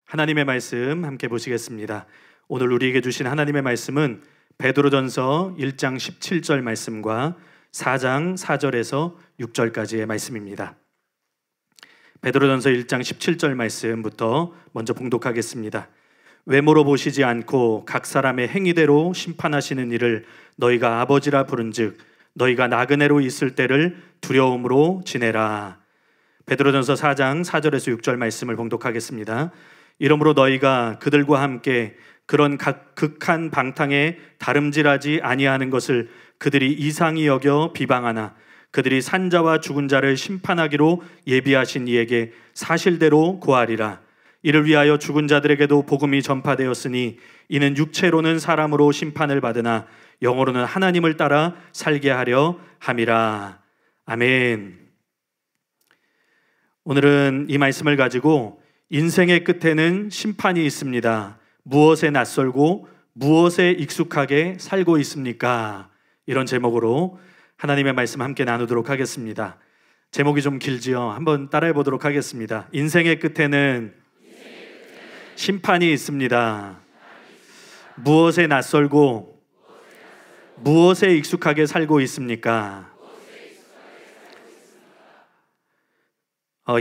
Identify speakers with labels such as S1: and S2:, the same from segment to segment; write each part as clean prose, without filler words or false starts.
S1: 하나님의 말씀 함께 보시겠습니다. 오늘 우리에게 주신 하나님의 말씀은 베드로전서 1장 17절 말씀과 4장 4절에서 6절까지의 말씀입니다. 베드로전서 1장 17절 말씀부터 먼저 봉독하겠습니다. 외모로 보시지 않고 각 사람의 행위대로 심판하시는 이를 너희가 아버지라 부른즉 너희가 나그네로 있을 때를 두려움으로 지내라. 베드로전서 4장 4절에서 6절 말씀을 봉독하겠습니다. 이러므로 너희가 그들과 함께 그런 극한 방탕에 다름질하지 아니하는 것을 그들이 이상히 여겨 비방하나 그들이 산자와 죽은 자를 심판하기로 예비하신 이에게 사실대로 고하리라. 이를 위하여 죽은 자들에게도 복음이 전파되었으니 이는 육체로는 사람으로 심판을 받으나 영어로는 하나님을 따라 살게 하려 함이라. 아멘. 오늘은 이 말씀을 가지고 인생의 끝에는 심판이 있습니다. 무엇에 낯설고 무엇에 익숙하게 살고 있습니까? 이런 제목으로 하나님의 말씀 함께 나누도록 하겠습니다. 제목이 좀 길지요? 한번 따라해 보도록 하겠습니다. 인생의 끝에는 심판이 있습니다. 무엇에 낯설고 무엇에 익숙하게 살고 있습니까?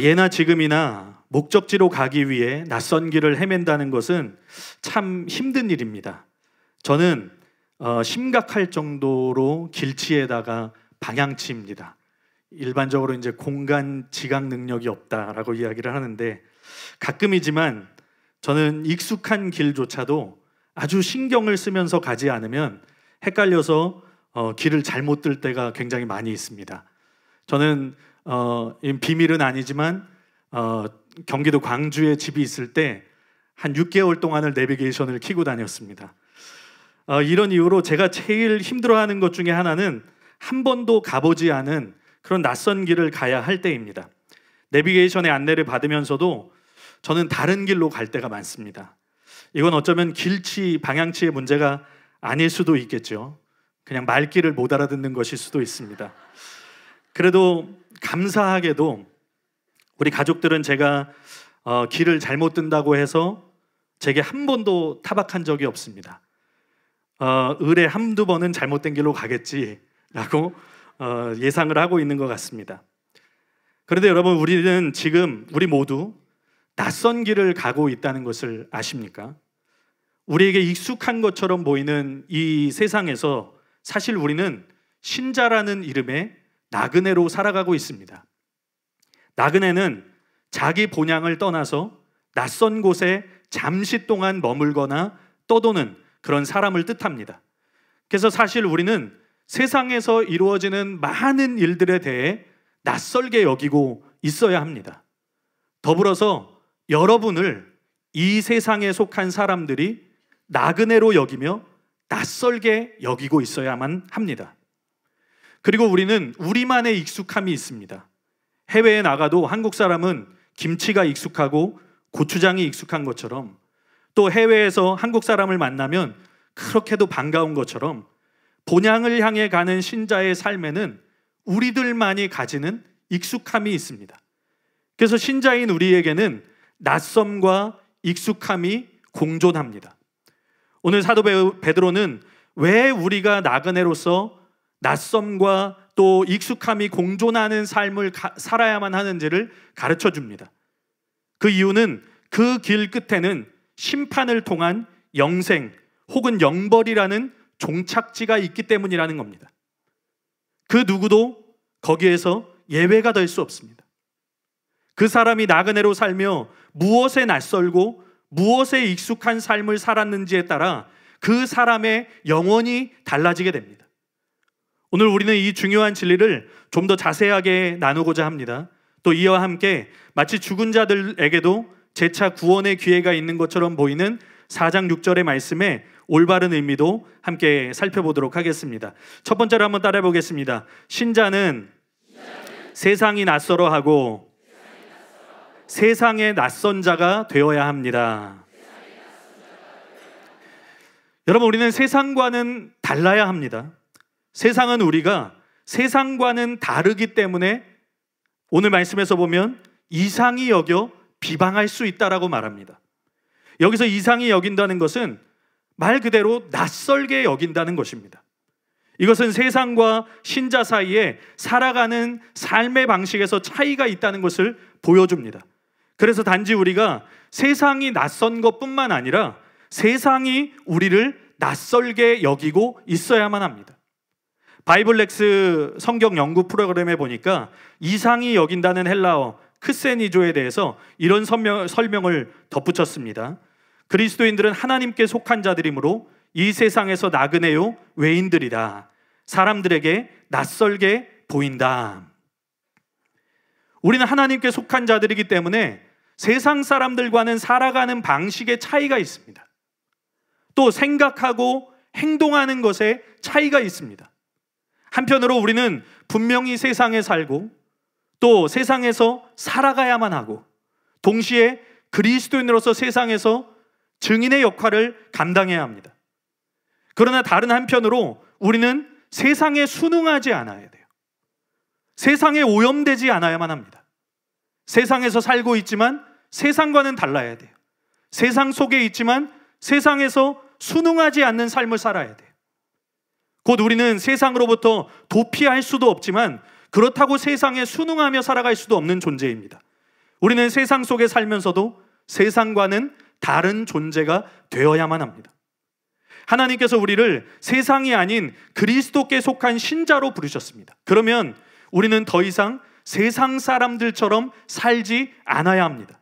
S1: 예나 지금이나 목적지로 가기 위해 낯선 길을 헤맨다는 것은 참 힘든 일입니다. 저는 심각할 정도로 길치에다가 방향치입니다. 일반적으로 이제 공간 지각 능력이 없다라고 이야기를 하는데, 가끔이지만 저는 익숙한 길조차도 아주 신경을 쓰면서 가지 않으면 헷갈려서 길을 잘못 들 때가 굉장히 많이 있습니다. 저는 비밀은 아니지만 경기도 광주에 집이 있을 때 한 6개월 동안을 내비게이션을 켜고 다녔습니다. 이런 이유로 제가 제일 힘들어하는 것 중에 하나는 한 번도 가보지 않은 그런 낯선 길을 가야 할 때입니다. 내비게이션의 안내를 받으면서도 저는 다른 길로 갈 때가 많습니다. 이건 어쩌면 길치, 방향치의 문제가 아닐 수도 있겠죠. 그냥 말귀를 못 알아듣는 것일 수도 있습니다. 그래도 감사하게도 우리 가족들은 제가 길을 잘못 든다고 해서 제게 한 번도 타박한 적이 없습니다. 을에 한두 번은 잘못된 길로 가겠지라고 예상을 하고 있는 것 같습니다. 그런데 여러분, 우리는 지금 우리 모두 낯선 길을 가고 있다는 것을 아십니까? 우리에게 익숙한 것처럼 보이는 이 세상에서 사실 우리는 신자라는 이름의 나그네로 살아가고 있습니다. 나그네는 자기 본향을 떠나서 낯선 곳에 잠시 동안 머물거나 떠도는 그런 사람을 뜻합니다. 그래서 사실 우리는 세상에서 이루어지는 많은 일들에 대해 낯설게 여기고 있어야 합니다. 더불어서 여러분을 이 세상에 속한 사람들이 나그네로 여기며 낯설게 여기고 있어야만 합니다. 그리고 우리는 우리만의 익숙함이 있습니다. 해외에 나가도 한국 사람은 김치가 익숙하고 고추장이 익숙한 것처럼, 또 해외에서 한국 사람을 만나면 그렇게도 반가운 것처럼 본향을 향해 가는 신자의 삶에는 우리들만이 가지는 익숙함이 있습니다. 그래서 신자인 우리에게는 낯섦과 익숙함이 공존합니다. 오늘 사도 베드로는 왜 우리가 나그네로서 낯섦과 또 익숙함이 공존하는 삶을 살아야만 하는지를 가르쳐 줍니다. 그 이유는 그 길 끝에는 심판을 통한 영생 혹은 영벌이라는 종착지가 있기 때문이라는 겁니다. 그 누구도 거기에서 예외가 될 수 없습니다. 그 사람이 나그네로 살며 무엇에 낯설고 무엇에 익숙한 삶을 살았는지에 따라 그 사람의 영혼이 달라지게 됩니다. 오늘 우리는 이 중요한 진리를 좀 더 자세하게 나누고자 합니다. 또 이와 함께 마치 죽은 자들에게도 재차 구원의 기회가 있는 것처럼 보이는 4장 6절의 말씀에 올바른 의미도 함께 살펴보도록 하겠습니다. 첫 번째로 한번 따라해 보겠습니다. 신자는 세상이 낯설어하고 세상의 낯선 자가 되어야 합니다. 여러분, 우리는 세상과는 달라야 합니다. 세상은 우리가 세상과는 다르기 때문에 오늘 말씀에서 보면 이상히 여겨 비방할 수 있다라고 말합니다. 여기서 이상히 여긴다는 것은 말 그대로 낯설게 여긴다는 것입니다. 이것은 세상과 신자 사이에 살아가는 삶의 방식에서 차이가 있다는 것을 보여줍니다. 그래서 단지 우리가 세상이 낯선 것뿐만 아니라 세상이 우리를 낯설게 여기고 있어야만 합니다. 바이블렉스 성경 연구 프로그램에 보니까 이상히 여긴다는 헬라어 크세니조에 대해서 이런 설명을 덧붙였습니다. 그리스도인들은 하나님께 속한 자들이므로 이 세상에서 나그네요 외인들이다. 사람들에게 낯설게 보인다. 우리는 하나님께 속한 자들이기 때문에 세상 사람들과는 살아가는 방식의 차이가 있습니다. 또 생각하고 행동하는 것에 차이가 있습니다. 한편으로 우리는 분명히 세상에 살고 또 세상에서 살아가야만 하고 동시에 그리스도인으로서 세상에서 증인의 역할을 감당해야 합니다. 그러나 다른 한편으로 우리는 세상에 순응하지 않아야 돼요. 세상에 오염되지 않아야만 합니다. 세상에서 살고 있지만 세상과는 달라야 돼요. 세상 속에 있지만 세상에서 순응하지 않는 삶을 살아야 돼요. 곧 우리는 세상으로부터 도피할 수도 없지만 그렇다고 세상에 순응하며 살아갈 수도 없는 존재입니다. 우리는 세상 속에 살면서도 세상과는 다른 존재가 되어야만 합니다. 하나님께서 우리를 세상이 아닌 그리스도께 속한 신자로 부르셨습니다. 그러면 우리는 더 이상 세상 사람들처럼 살지 않아야 합니다.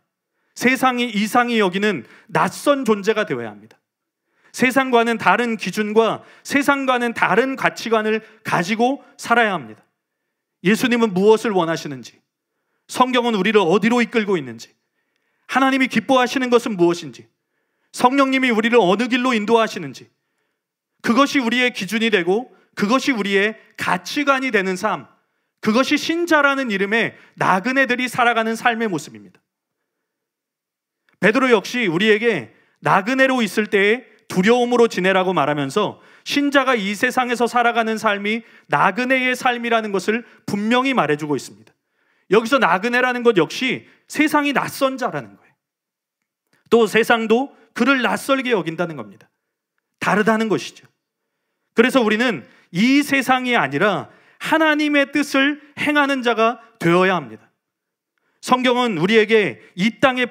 S1: 세상이 이상히 여기는 낯선 존재가 되어야 합니다. 세상과는 다른 기준과 세상과는 다른 가치관을 가지고 살아야 합니다. 예수님은 무엇을 원하시는지, 성경은 우리를 어디로 이끌고 있는지, 하나님이 기뻐하시는 것은 무엇인지, 성령님이 우리를 어느 길로 인도하시는지, 그것이 우리의 기준이 되고 그것이 우리의 가치관이 되는 삶, 그것이 신자라는 이름의 나그네들이 살아가는 삶의 모습입니다. 베드로 역시 우리에게 나그네로 있을 때에 두려움으로 지내라고 말하면서 신자가 이 세상에서 살아가는 삶이 나그네의 삶이라는 것을 분명히 말해주고 있습니다. 여기서 나그네라는 것 역시 세상이 낯선 자라는 거예요. 또 세상도 그를 낯설게 여긴다는 겁니다. 다르다는 것이죠. 그래서 우리는 이 세상이 아니라 하나님의 뜻을 행하는 자가 되어야 합니다. 성경은 우리에게 이 땅의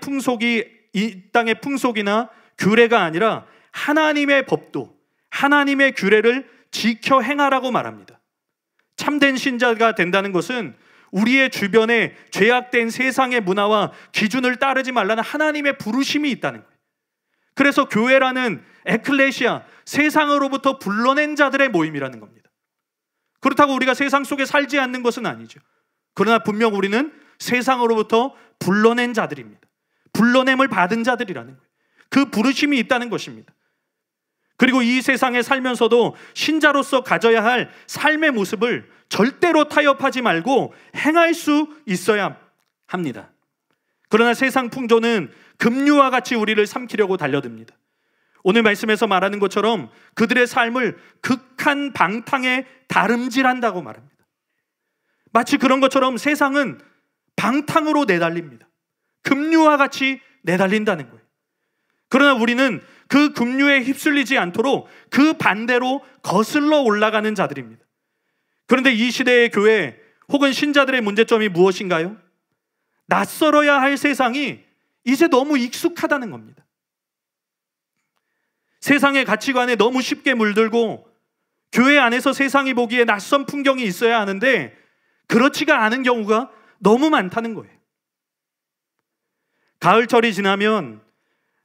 S1: 풍속이나 규례가 아니라 하나님의 법도, 하나님의 규례를 지켜 행하라고 말합니다. 참된 신자가 된다는 것은 우리의 주변에 죄악된 세상의 문화와 기준을 따르지 말라는 하나님의 부르심이 있다는 거예요. 그래서 교회라는 에클레시아, 세상으로부터 불러낸 자들의 모임이라는 겁니다. 그렇다고 우리가 세상 속에 살지 않는 것은 아니죠. 그러나 분명 우리는 세상으로부터 불러낸 자들입니다. 불러냄을 받은 자들이라는 거예요. 그 부르심이 있다는 것입니다. 그리고 이 세상에 살면서도 신자로서 가져야 할 삶의 모습을 절대로 타협하지 말고 행할 수 있어야 합니다. 그러나 세상 풍조는 급류와 같이 우리를 삼키려고 달려듭니다. 오늘 말씀에서 말하는 것처럼 그들의 삶을 극한 방탕에 다름질한다고 말합니다. 마치 그런 것처럼 세상은 방탕으로 내달립니다. 급류와 같이 내달린다는 거예요. 그러나 우리는 그 급류에 휩쓸리지 않도록 그 반대로 거슬러 올라가는 자들입니다. 그런데 이 시대의 교회 혹은 신자들의 문제점이 무엇인가요? 낯설어야 할 세상이 이제 너무 익숙하다는 겁니다. 세상의 가치관에 너무 쉽게 물들고 교회 안에서 세상이 보기에 낯선 풍경이 있어야 하는데 그렇지가 않은 경우가 너무 많다는 거예요. 가을철이 지나면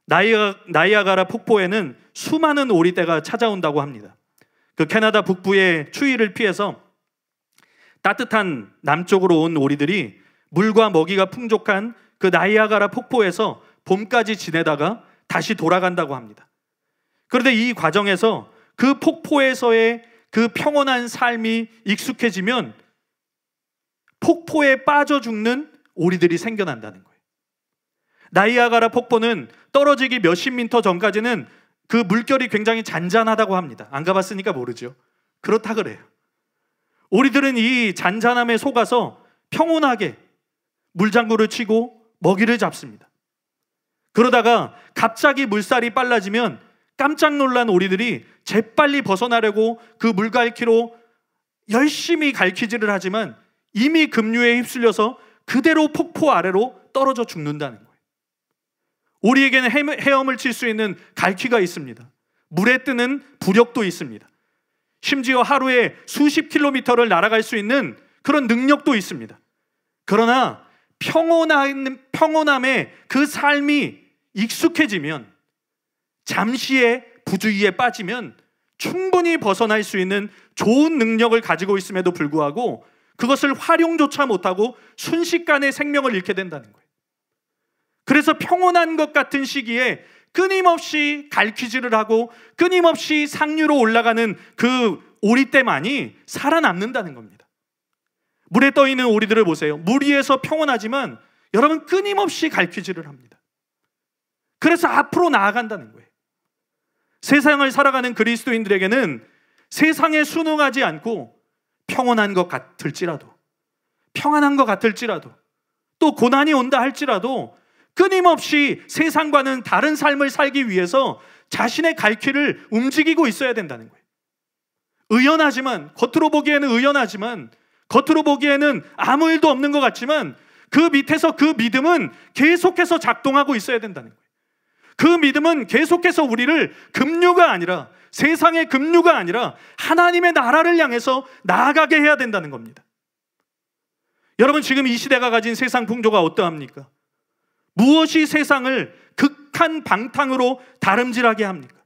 S1: 나이아가라 폭포에는 수많은 오리떼가 찾아온다고 합니다. 그 캐나다 북부의 추위를 피해서 따뜻한 남쪽으로 온 오리들이 물과 먹이가 풍족한 그 나이아가라 폭포에서 봄까지 지내다가 다시 돌아간다고 합니다. 그런데 이 과정에서 그 폭포에서의 그 평온한 삶이 익숙해지면 폭포에 빠져 죽는 오리들이 생겨난다는 거예요. 나이아가라 폭포는 떨어지기 몇십 미터 전까지는 그 물결이 굉장히 잔잔하다고 합니다. 안 가봤으니까 모르죠. 그렇다 그래요. 오리들은 이 잔잔함에 속아서 평온하게 물장구를 치고 먹이를 잡습니다. 그러다가 갑자기 물살이 빨라지면 깜짝 놀란 오리들이 재빨리 벗어나려고 그 물갈퀴로 열심히 갈퀴질을 하지만 이미 급류에 휩쓸려서 그대로 폭포 아래로 떨어져 죽는다는 거예요. 오리에게는 헤엄을 칠 수 있는 갈퀴가 있습니다. 물에 뜨는 부력도 있습니다. 심지어 하루에 수십 킬로미터를 날아갈 수 있는 그런 능력도 있습니다. 그러나 평온함의 그 삶이 익숙해지면, 잠시의 부주의에 빠지면 충분히 벗어날 수 있는 좋은 능력을 가지고 있음에도 불구하고 그것을 활용조차 못하고 순식간에 생명을 잃게 된다는 거예요. 그래서 평온한 것 같은 시기에 끊임없이 갈퀴질을 하고 끊임없이 상류로 올라가는 그 오리떼만이 살아남는다는 겁니다. 물에 떠 있는 오리들을 보세요. 물 위에서 평온하지만 여러분 끊임없이 갈퀴질을 합니다. 그래서 앞으로 나아간다는 거예요. 세상을 살아가는 그리스도인들에게는 세상에 순응하지 않고 평안한 것 같을지라도 또 고난이 온다 할지라도 끊임없이 세상과는 다른 삶을 살기 위해서 자신의 갈퀴를 움직이고 있어야 된다는 거예요. 겉으로 보기에는 아무 일도 없는 것 같지만 그 밑에서 그 믿음은 계속해서 작동하고 있어야 된다는 거예요. 그 믿음은 계속해서 우리를 급류가 아니라, 세상의 급류가 아니라 하나님의 나라를 향해서 나아가게 해야 된다는 겁니다. 여러분, 지금 이 시대가 가진 세상 풍조가 어떠합니까? 무엇이 세상을 극한 방탕으로 다름질하게 합니까?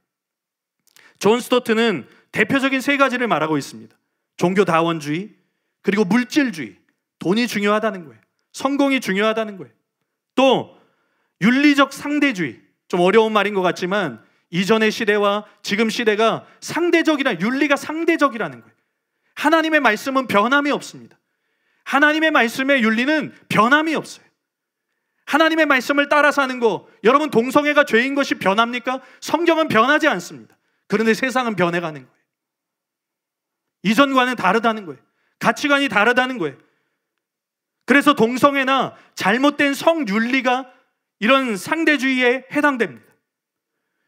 S1: 존 스토트는 대표적인 세 가지를 말하고 있습니다. 종교다원주의, 그리고 물질주의, 돈이 중요하다는 거예요. 성공이 중요하다는 거예요. 또 윤리적 상대주의, 좀 어려운 말인 것 같지만 이전의 시대와 지금 시대가 윤리가 상대적이라는 거예요. 하나님의 말씀은 변함이 없습니다. 하나님의 말씀의 윤리는 변함이 없어요. 하나님의 말씀을 따라 사는 거, 여러분 동성애가 죄인 것이 변합니까? 성경은 변하지 않습니다. 그런데 세상은 변해가는 거예요. 이전과는 다르다는 거예요. 가치관이 다르다는 거예요. 그래서 동성애나 잘못된 성윤리가 이런 상대주의에 해당됩니다.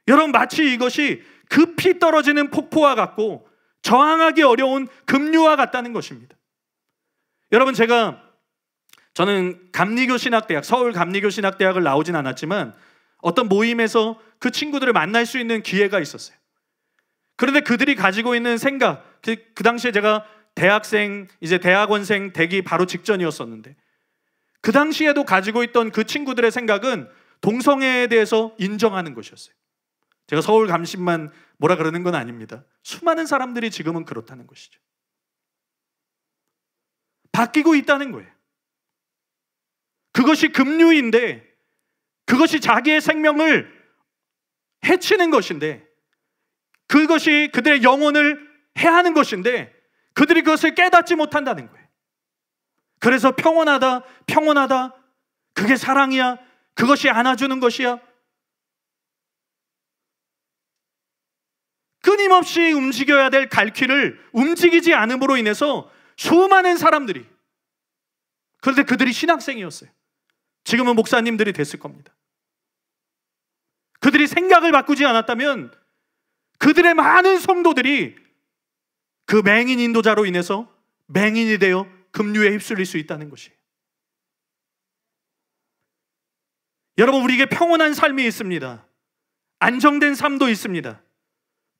S1: 여러분, 마치 이것이 급히 떨어지는 폭포와 같고 저항하기 어려운 급류와 같다는 것입니다. 여러분, 저는 감리교신학대학, 서울 감리교신학대학을 나오진 않았지만 어떤 모임에서 그 친구들을 만날 수 있는 기회가 있었어요. 그런데 그들이 가지고 있는 생각, 그 당시에 제가 대학원생 되기 바로 직전이었었는데, 그 당시에도 가지고 있던 그 친구들의 생각은 동성애에 대해서 인정하는 것이었어요. 제가 서울 감신만 뭐라 그러는 건 아닙니다. 수많은 사람들이 지금은 그렇다는 것이죠. 바뀌고 있다는 거예요. 그것이 급류인데, 그것이 자기의 생명을 해치는 것인데, 그것이 그들의 영혼을 해하는 것인데 그들이 그것을 깨닫지 못한다는 거예요. 그래서 평온하다, 그게 사랑이야, 그것이 안아주는 것이야, 끊임없이 움직여야 될 갈퀴를 움직이지 않음으로 인해서 수많은 사람들이, 그런데 그들이 신학생이었어요. 지금은 목사님들이 됐을 겁니다. 그들이 생각을 바꾸지 않았다면 그들의 많은 성도들이 그 맹인 인도자로 인해서 맹인이 되어 급류에 휩쓸릴 수 있다는 것이에요. 여러분, 우리에게 평온한 삶이 있습니다. 안정된 삶도 있습니다.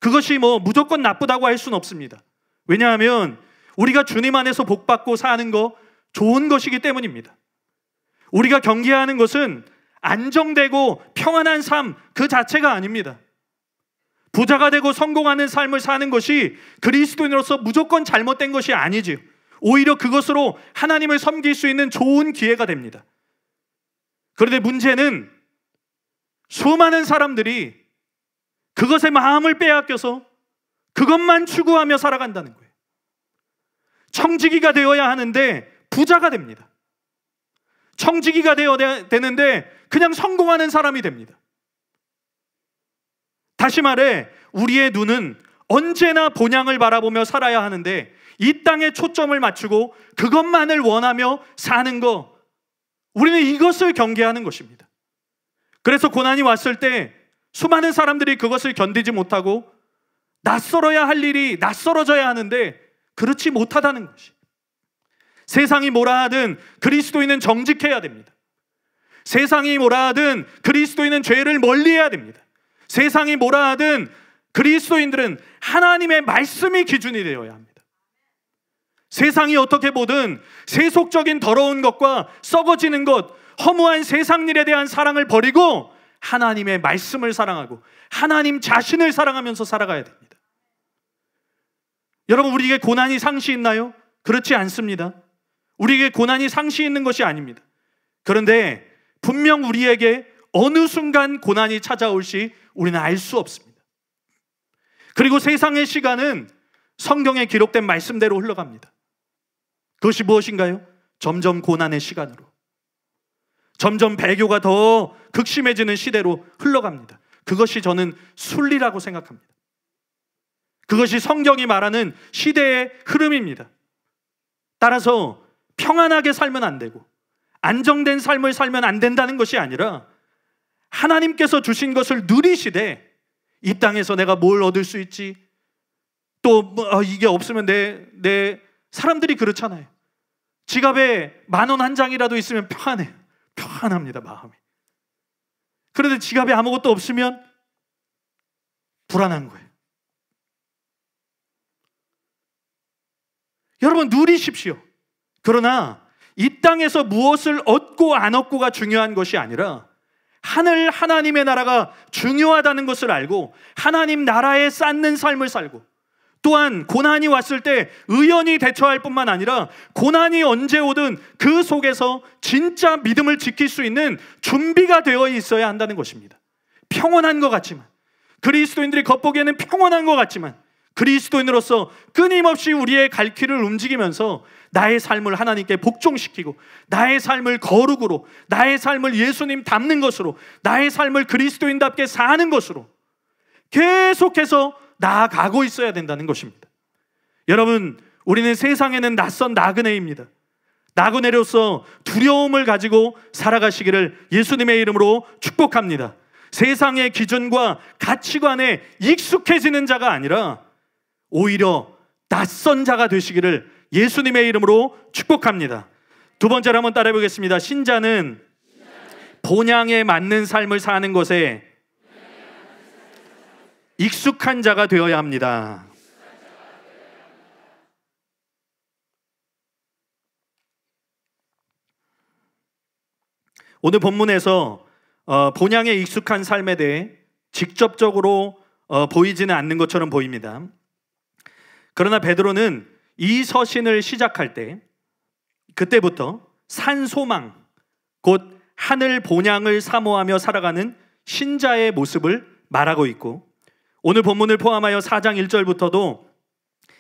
S1: 그것이 무조건 나쁘다고 할 수는 없습니다. 왜냐하면 우리가 주님 안에서 복받고 사는 거 좋은 것이기 때문입니다. 우리가 경계하는 것은 안정되고 평안한 삶 그 자체가 아닙니다. 부자가 되고 성공하는 삶을 사는 것이 그리스도인으로서 무조건 잘못된 것이 아니지요. 오히려 그것으로 하나님을 섬길 수 있는 좋은 기회가 됩니다. 그런데 문제는 수많은 사람들이 그것에 마음을 빼앗겨서 그것만 추구하며 살아간다는 거예요. 청지기가 되어야 하는데 부자가 됩니다. 청지기가 되어야 되는데 그냥 성공하는 사람이 됩니다. 다시 말해, 우리의 눈은 언제나 본향을 바라보며 살아야 하는데 이 땅에 초점을 맞추고 그것만을 원하며 사는 거, 우리는 이것을 경계하는 것입니다. 그래서 고난이 왔을 때 수많은 사람들이 그것을 견디지 못하고 낯설어야 할 일이 낯설어져야 하는데 그렇지 못하다는 것이. 세상이 뭐라 하든 그리스도인은 정직해야 됩니다. 세상이 뭐라 하든 그리스도인은 죄를 멀리해야 됩니다. 세상이 뭐라 하든 그리스도인들은 하나님의 말씀이 기준이 되어야 합니다. 세상이 어떻게 보든 세속적인 더러운 것과 썩어지는 것, 허무한 세상 일에 대한 사랑을 버리고 하나님의 말씀을 사랑하고 하나님 자신을 사랑하면서 살아가야 됩니다. 여러분, 우리에게 고난이 상시 있나요? 그렇지 않습니다. 우리에게 고난이 상시 있는 것이 아닙니다. 그런데 분명 우리에게 어느 순간 고난이 찾아올지 우리는 알 수 없습니다. 그리고 세상의 시간은 성경에 기록된 말씀대로 흘러갑니다. 그것이 무엇인가요? 점점 고난의 시간으로, 점점 배교가 더 극심해지는 시대로 흘러갑니다. 그것이 저는 순리라고 생각합니다. 그것이 성경이 말하는 시대의 흐름입니다. 따라서 평안하게 살면 안 되고 안정된 삶을 살면 안 된다는 것이 아니라 하나님께서 주신 것을 누리시되 이 땅에서 내가 뭘 얻을 수 있지? 또 이게 없으면 내 사람들이 그렇잖아요. 지갑에 10,000원 한 장이라도 있으면 평안해요. 평안합니다, 마음이. 그런데 지갑에 아무것도 없으면 불안한 거예요. 여러분, 누리십시오. 그러나 이 땅에서 무엇을 얻고 안 얻고가 중요한 것이 아니라 하늘 하나님의 나라가 중요하다는 것을 알고 하나님 나라에 쌓는 삶을 살고, 또한 고난이 왔을 때 의연히 대처할 뿐만 아니라 고난이 언제 오든 그 속에서 진짜 믿음을 지킬 수 있는 준비가 되어 있어야 한다는 것입니다. 평온한 것 같지만, 그리스도인들이 겉보기에는 평온한 것 같지만 그리스도인으로서 끊임없이 우리의 갈 길을 움직이면서 나의 삶을 하나님께 복종시키고 나의 삶을 거룩으로, 나의 삶을 예수님 닮는 것으로, 나의 삶을 그리스도인답게 사는 것으로 계속해서 나아가고 있어야 된다는 것입니다. 여러분, 우리는 세상에는 낯선 나그네입니다. 나그네로서 두려움을 가지고 살아가시기를 예수님의 이름으로 축복합니다. 세상의 기준과 가치관에 익숙해지는 자가 아니라 오히려 낯선 자가 되시기를 예수님의 이름으로 축복합니다. 두 번째로 한번 따라해 보겠습니다. 신자는 본향에 맞는 삶을 사는 것에 익숙한 자가 되어야 합니다. 오늘 본문에서 본향에 익숙한 삶에 대해 직접적으로 보이지는 않는 것처럼 보입니다. 그러나 베드로는 이 서신을 시작할 때 그때부터 산소망, 곧 하늘 본향을 사모하며 살아가는 신자의 모습을 말하고 있고, 오늘 본문을 포함하여 4장 1절부터도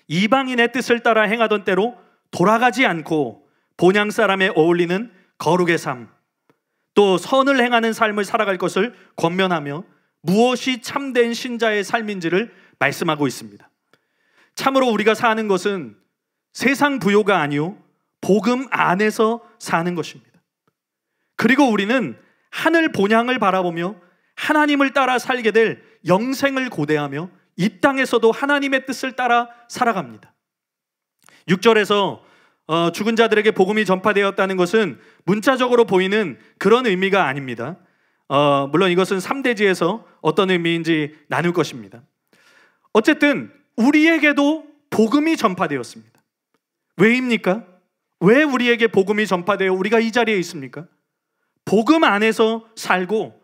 S1: 이방인의 뜻을 따라 행하던 때로 돌아가지 않고 본향 사람에 어울리는 거룩의 삶, 또 선을 행하는 삶을 살아갈 것을 권면하며 무엇이 참된 신자의 삶인지를 말씀하고 있습니다. 참으로 우리가 사는 것은 세상 부요가 아니요 복음 안에서 사는 것입니다. 그리고 우리는 하늘 본향을 바라보며 하나님을 따라 살게 될 영생을 고대하며 이 땅에서도 하나님의 뜻을 따라 살아갑니다. 6절에서 죽은 자들에게 복음이 전파되었다는 것은 문자적으로 보이는 그런 의미가 아닙니다. 물론 이것은 3대지에서 어떤 의미인지 나눌 것입니다. 어쨌든 우리에게도 복음이 전파되었습니다. 왜입니까? 왜 우리에게 복음이 전파되어 우리가 이 자리에 있습니까? 복음 안에서 살고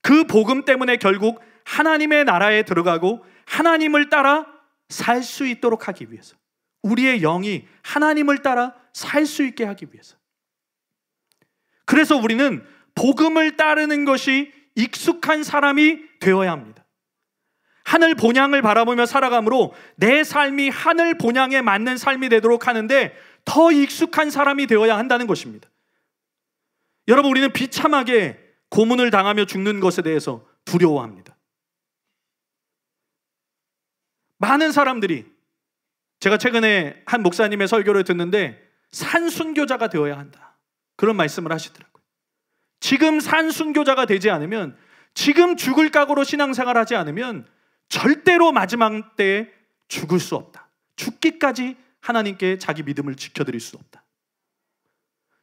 S1: 그 복음 때문에 결국 하나님의 나라에 들어가고 하나님을 따라 살 수 있도록 하기 위해서, 우리의 영이 하나님을 따라 살 수 있게 하기 위해서. 그래서 우리는 복음을 따르는 것이 익숙한 사람이 되어야 합니다. 하늘 본향을 바라보며 살아감으로 내 삶이 하늘 본향에 맞는 삶이 되도록 하는데 더 익숙한 사람이 되어야 한다는 것입니다. 여러분, 우리는 비참하게 고문을 당하며 죽는 것에 대해서 두려워합니다. 많은 사람들이, 제가 최근에 한 목사님의 설교를 듣는데 산순교자가 되어야 한다, 그런 말씀을 하시더라고요. 지금 산 순교자가 되지 않으면, 지금 죽을 각오로 신앙생활하지 않으면 절대로 마지막 때에 죽을 수 없다. 죽기까지 하나님께 자기 믿음을 지켜드릴 수 없다.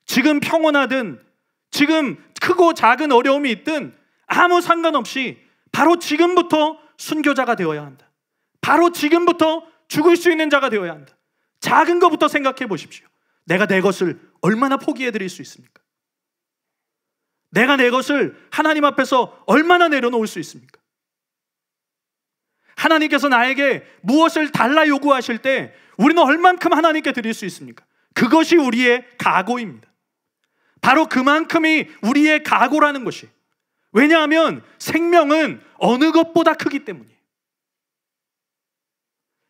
S1: 지금 평온하든 지금 크고 작은 어려움이 있든 아무 상관없이 바로 지금부터 순교자가 되어야 한다. 바로 지금부터 죽을 수 있는 자가 되어야 한다. 작은 것부터 생각해 보십시오. 내가 내 것을 얼마나 포기해 드릴 수 있습니까? 내가 내 것을 하나님 앞에서 얼마나 내려놓을 수 있습니까? 하나님께서 나에게 무엇을 달라 요구하실 때 우리는 얼만큼 하나님께 드릴 수 있습니까? 그것이 우리의 각오입니다. 바로 그만큼이 우리의 각오라는 것이. 왜냐하면 생명은 어느 것보다 크기 때문이에요.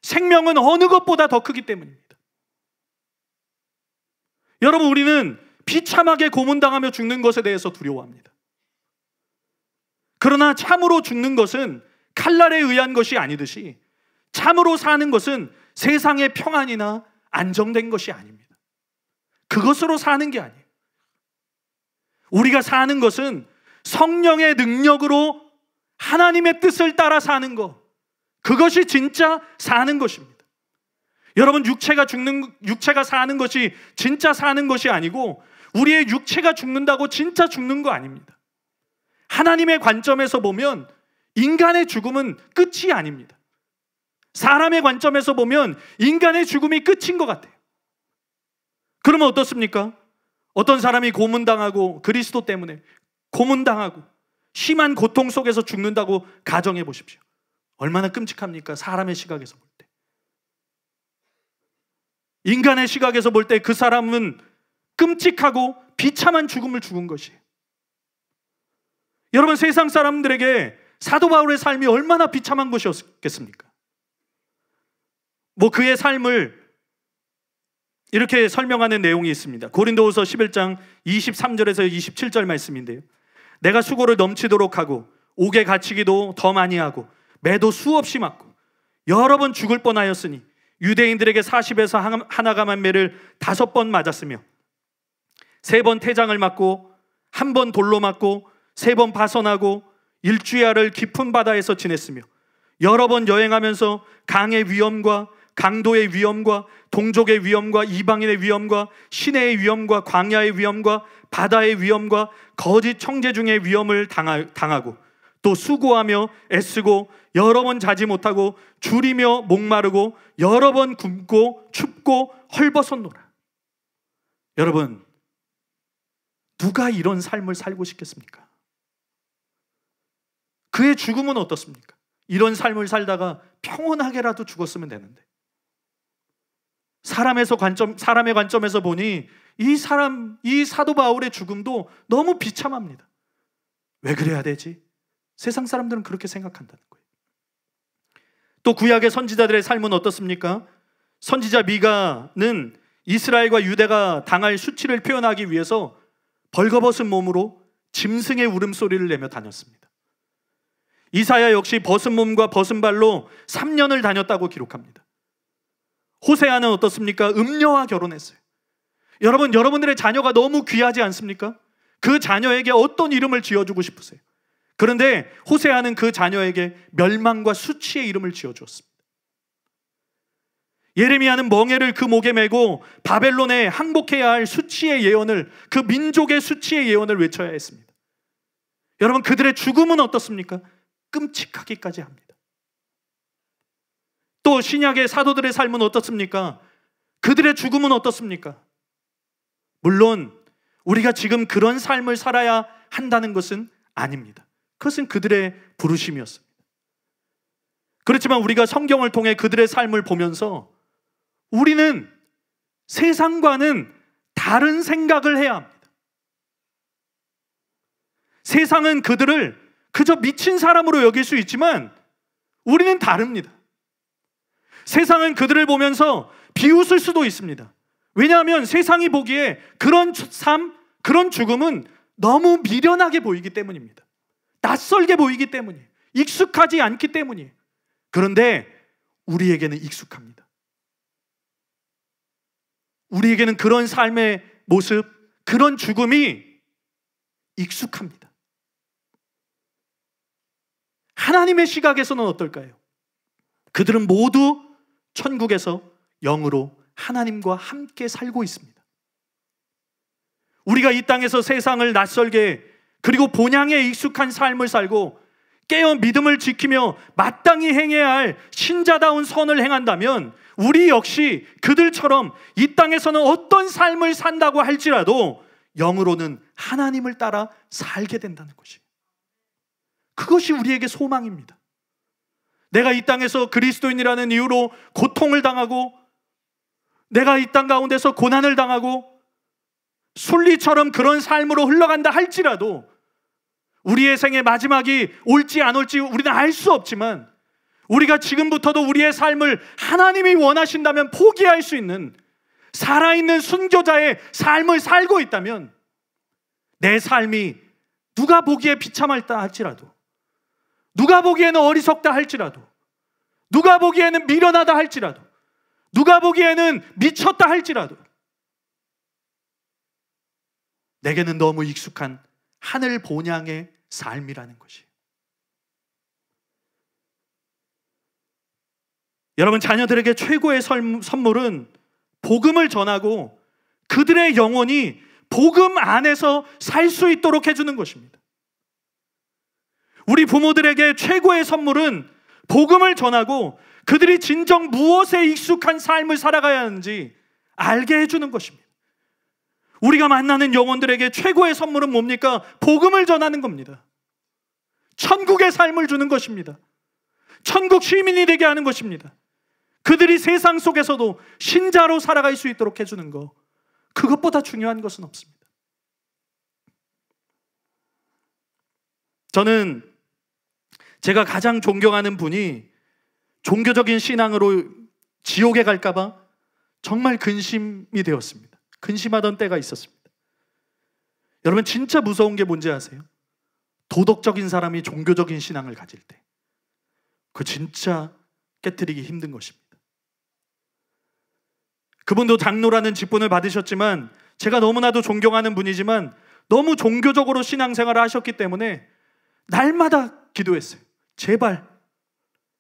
S1: 생명은 어느 것보다 더 크기 때문입니다. 여러분, 우리는 비참하게 고문당하며 죽는 것에 대해서 두려워합니다. 그러나 참으로 죽는 것은 칼날에 의한 것이 아니듯이 참으로 사는 것은 세상의 평안이나 안정된 것이 아닙니다. 그것으로 사는 게 아니에요. 우리가 사는 것은 성령의 능력으로 하나님의 뜻을 따라 사는 것, 그것이 진짜 사는 것입니다. 여러분, 육체가 사는 것이 진짜 사는 것이 아니고 우리의 육체가 죽는다고 진짜 죽는 거 아닙니다. 하나님의 관점에서 보면 인간의 죽음은 끝이 아닙니다. 사람의 관점에서 보면 인간의 죽음이 끝인 것 같아요. 그러면 어떻습니까? 어떤 사람이 고문당하고 그리스도 때문에 고문당하고 심한 고통 속에서 죽는다고 가정해 보십시오. 얼마나 끔찍합니까? 사람의 시각에서 볼 때. 인간의 시각에서 볼 때 그 사람은 끔찍하고 비참한 죽음을 죽은 것이에요. 여러분, 세상 사람들에게 사도 바울의 삶이 얼마나 비참한 것이었겠습니까? 그의 삶을 이렇게 설명하는 내용이 있습니다. 고린도후서 11장 23절에서 27절 말씀인데요. 내가 수고를 넘치도록 하고 옥에 갇히기도 더 많이 하고 매도 수없이 맞고 여러 번 죽을 뻔하였으니 유대인들에게 40에서 하나가만 매를 5번 맞았으며 3번 태장을 맞고 1번 돌로 맞고 3번 파선하고 일주야를 깊은 바다에서 지냈으며 여러 번 여행하면서 강의 위험과 강도의 위험과 동족의 위험과 이방인의 위험과 시내의 위험과 광야의 위험과 바다의 위험과 거짓 청재중의 위험을 당하고 또 수고하며 애쓰고 여러 번 자지 못하고 줄이며 목마르고 여러 번 굶고 춥고 헐벗었노라. 여러분, 누가 이런 삶을 살고 싶겠습니까? 그의 죽음은 어떻습니까? 이런 삶을 살다가 평온하게라도 죽었으면 되는데, 사람의 관점에서 보니 이 사도 바울의 죽음도 너무 비참합니다. 왜 그래야 되지? 세상 사람들은 그렇게 생각한다는 거예요. 또 구약의 선지자들의 삶은 어떻습니까? 선지자 미가는 이스라엘과 유대가 당할 수치를 표현하기 위해서 벌거벗은 몸으로 짐승의 울음소리를 내며 다녔습니다. 이사야 역시 벗은 몸과 벗은 발로 3년을 다녔다고 기록합니다. 호세아는 어떻습니까? 음녀와 결혼했어요. 여러분, 여러분들의 자녀가 너무 귀하지 않습니까? 그 자녀에게 어떤 이름을 지어주고 싶으세요? 그런데 호세아는 그 자녀에게 멸망과 수치의 이름을 지어주었습니다. 예레미야는 멍에를 그 목에 메고 바벨론에 항복해야 할 수치의 예언을, 그 민족의 수치의 예언을 외쳐야 했습니다. 여러분, 그들의 죽음은 어떻습니까? 끔찍하기까지 합니다. 또 신약의 사도들의 삶은 어떻습니까? 그들의 죽음은 어떻습니까? 물론 우리가 지금 그런 삶을 살아야 한다는 것은 아닙니다. 그것은 그들의 부르심이었습니다. 그렇지만 우리가 성경을 통해 그들의 삶을 보면서 우리는 세상과는 다른 생각을 해야 합니다. 세상은 그들을 그저 미친 사람으로 여길 수 있지만 우리는 다릅니다. 세상은 그들을 보면서 비웃을 수도 있습니다. 왜냐하면 세상이 보기에 그런 삶, 그런 죽음은 너무 미련하게 보이기 때문입니다. 낯설게 보이기 때문이에요. 익숙하지 않기 때문이에요. 그런데 우리에게는 익숙합니다. 우리에게는 그런 삶의 모습, 그런 죽음이 익숙합니다. 하나님의 시각에서는 어떨까요? 그들은 모두 천국에서 영으로 하나님과 함께 살고 있습니다. 우리가 이 땅에서 세상을 낯설게 그리고 본향에 익숙한 삶을 살고 깨어 믿음을 지키며 마땅히 행해야 할 신자다운 선을 행한다면 우리 역시 그들처럼 이 땅에서는 어떤 삶을 산다고 할지라도 영으로는 하나님을 따라 살게 된다는 것이에요. 그것이 우리에게 소망입니다. 내가 이 땅에서 그리스도인이라는 이유로 고통을 당하고 내가 이 땅 가운데서 고난을 당하고 순리처럼 그런 삶으로 흘러간다 할지라도 우리의 생의 마지막이 올지 안 올지 우리는 알 수 없지만 우리가 지금부터도 우리의 삶을 하나님이 원하신다면 포기할 수 있는 살아있는 순교자의 삶을 살고 있다면 내 삶이 누가 보기에 비참하다 할지라도 누가 보기에는 어리석다 할지라도 누가 보기에는 미련하다 할지라도 누가 보기에는 미쳤다 할지라도 내게는 너무 익숙한 하늘 본향의 삶이라는 것이. 여러분, 자녀들에게 최고의 선물은 복음을 전하고 그들의 영혼이 복음 안에서 살 수 있도록 해주는 것입니다. 우리 부모들에게 최고의 선물은 복음을 전하고 그들이 진정 무엇에 익숙한 삶을 살아가야 하는지 알게 해주는 것입니다. 우리가 만나는 영혼들에게 최고의 선물은 뭡니까? 복음을 전하는 겁니다. 천국의 삶을 주는 것입니다. 천국 시민이 되게 하는 것입니다. 그들이 세상 속에서도 신자로 살아갈 수 있도록 해주는 것, 그것보다 중요한 것은 없습니다. 저는 제가 가장 존경하는 분이 종교적인 신앙으로 지옥에 갈까 봐 정말 근심이 되었습니다. 근심하던 때가 있었습니다. 여러분, 진짜 무서운 게 뭔지 아세요? 도덕적인 사람이 종교적인 신앙을 가질 때 그거 진짜 깨트리기 힘든 것입니다. 그분도 장로라는 직분을 받으셨지만 제가 너무나도 존경하는 분이지만 너무 종교적으로 신앙생활을 하셨기 때문에 날마다 기도했어요. 제발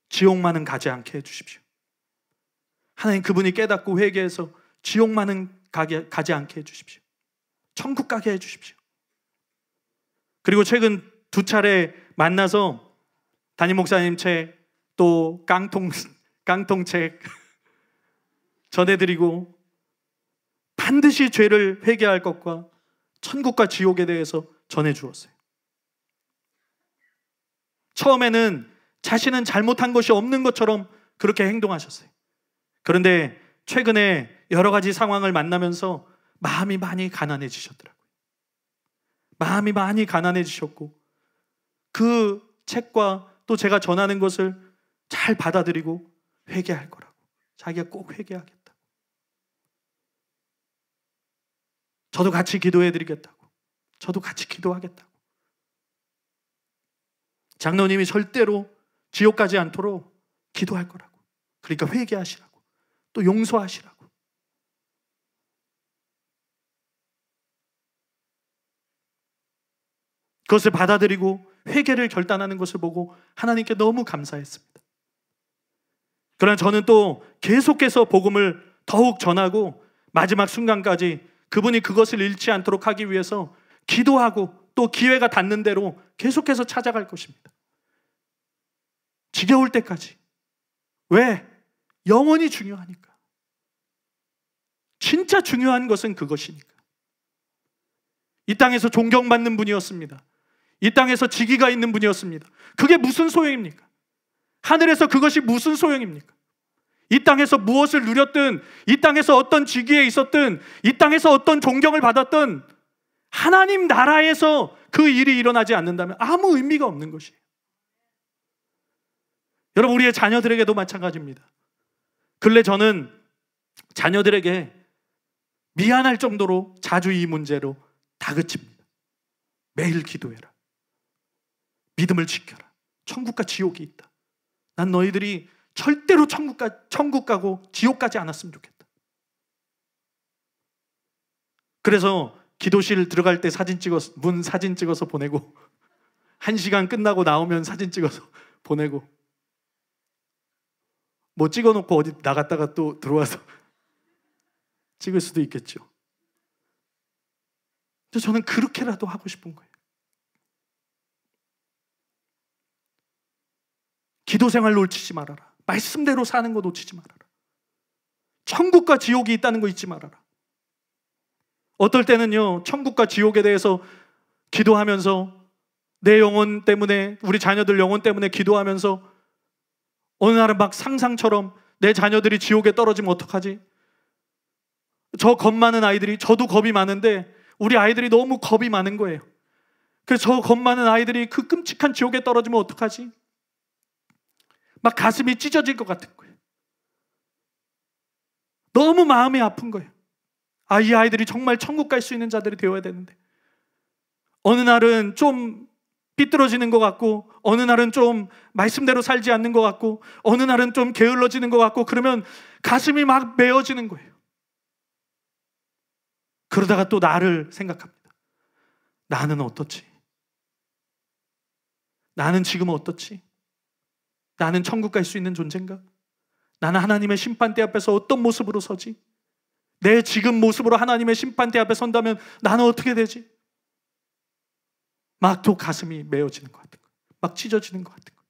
S1: 지옥만은 가지 않게 해주십시오. 하나님, 그분이 깨닫고 회개해서 지옥만은 가지 않게 해주십시오. 천국 가게 해주십시오. 그리고 최근 2차례 만나서 담임 목사님 책, 또 깡통책 전해드리고 반드시 죄를 회개할 것과 천국과 지옥에 대해서 전해주었어요. 처음에는 자신은 잘못한 것이 없는 것처럼 그렇게 행동하셨어요. 그런데 최근에 여러 가지 상황을 만나면서 마음이 많이 가난해지셨더라고요. 마음이 많이 가난해지셨고 그 책과 또 제가 전하는 것을 잘 받아들이고 회개할 거라고, 자기가 꼭 회개하겠다고, 저도 같이 기도해드리겠다고, 저도 같이 기도하겠다고, 장로님이 절대로 지옥 가지 않도록 기도할 거라고, 그러니까 회개하시라고, 또 용서하시라고. 그것을 받아들이고 회개를 결단하는 것을 보고 하나님께 너무 감사했습니다. 그러나 저는 또 계속해서 복음을 더욱 전하고 마지막 순간까지 그분이 그것을 잃지 않도록 하기 위해서 기도하고 또 기회가 닿는 대로 계속해서 찾아갈 것입니다. 지겨울 때까지. 왜? 영원히 중요하니까. 진짜 중요한 것은 그것이니까. 이 땅에서 존경받는 분이었습니다. 이 땅에서 직위가 있는 분이었습니다. 그게 무슨 소용입니까? 하늘에서 그것이 무슨 소용입니까? 이 땅에서 무엇을 누렸든, 이 땅에서 어떤 직위에 있었든, 이 땅에서 어떤 존경을 받았든 하나님 나라에서 그 일이 일어나지 않는다면 아무 의미가 없는 것이에요. 여러분, 우리의 자녀들에게도 마찬가지입니다. 근래 저는 자녀들에게 미안할 정도로 자주 이 문제로 다그칩니다. 매일 기도해라. 믿음을 지켜라. 천국과 지옥이 있다. 난 너희들이 절대로 천국 가고 지옥 가지 않았으면 좋겠다. 그래서 기도실 들어갈 때 문 사진 찍어서 보내고 1시간 끝나고 나오면 사진 찍어서 보내고 뭐 찍어놓고 어디 나갔다가 또 들어와서 찍을 수도 있겠죠. 근데 저는 그렇게라도 하고 싶은 거예요. 기도 생활 놓치지 말아라. 말씀대로 사는 거 놓치지 말아라. 천국과 지옥이 있다는 거 잊지 말아라. 어떨 때는요, 천국과 지옥에 대해서 기도하면서 내 영혼 때문에, 우리 자녀들 영혼 때문에 기도하면서 어느 날은 막 상상처럼 내 자녀들이 지옥에 떨어지면 어떡하지? 저 겁 많은 아이들이, 저도 겁이 많은데 우리 아이들이 너무 겁이 많은 거예요. 그래서 저 겁 많은 아이들이 그 끔찍한 지옥에 떨어지면 어떡하지? 막 가슴이 찢어질 것 같은 거예요. 너무 마음이 아픈 거예요. 아, 이 아이들이 정말 천국 갈 수 있는 자들이 되어야 되는데 어느 날은 좀 삐뚤어지는 것 같고, 어느 날은 좀 말씀대로 살지 않는 것 같고, 어느 날은 좀 게을러지는 것 같고, 그러면 가슴이 막 메어지는 거예요. 그러다가 또 나를 생각합니다. 나는 어떻지? 나는 지금 어떻지? 나는 천국 갈 수 있는 존재인가? 나는 하나님의 심판대 앞에서 어떤 모습으로 서지? 내 지금 모습으로 하나님의 심판대 앞에 선다면 나는 어떻게 되지? 막 또 가슴이 메어지는 것 같은 거예요. 막 찢어지는 것 같은 거예요.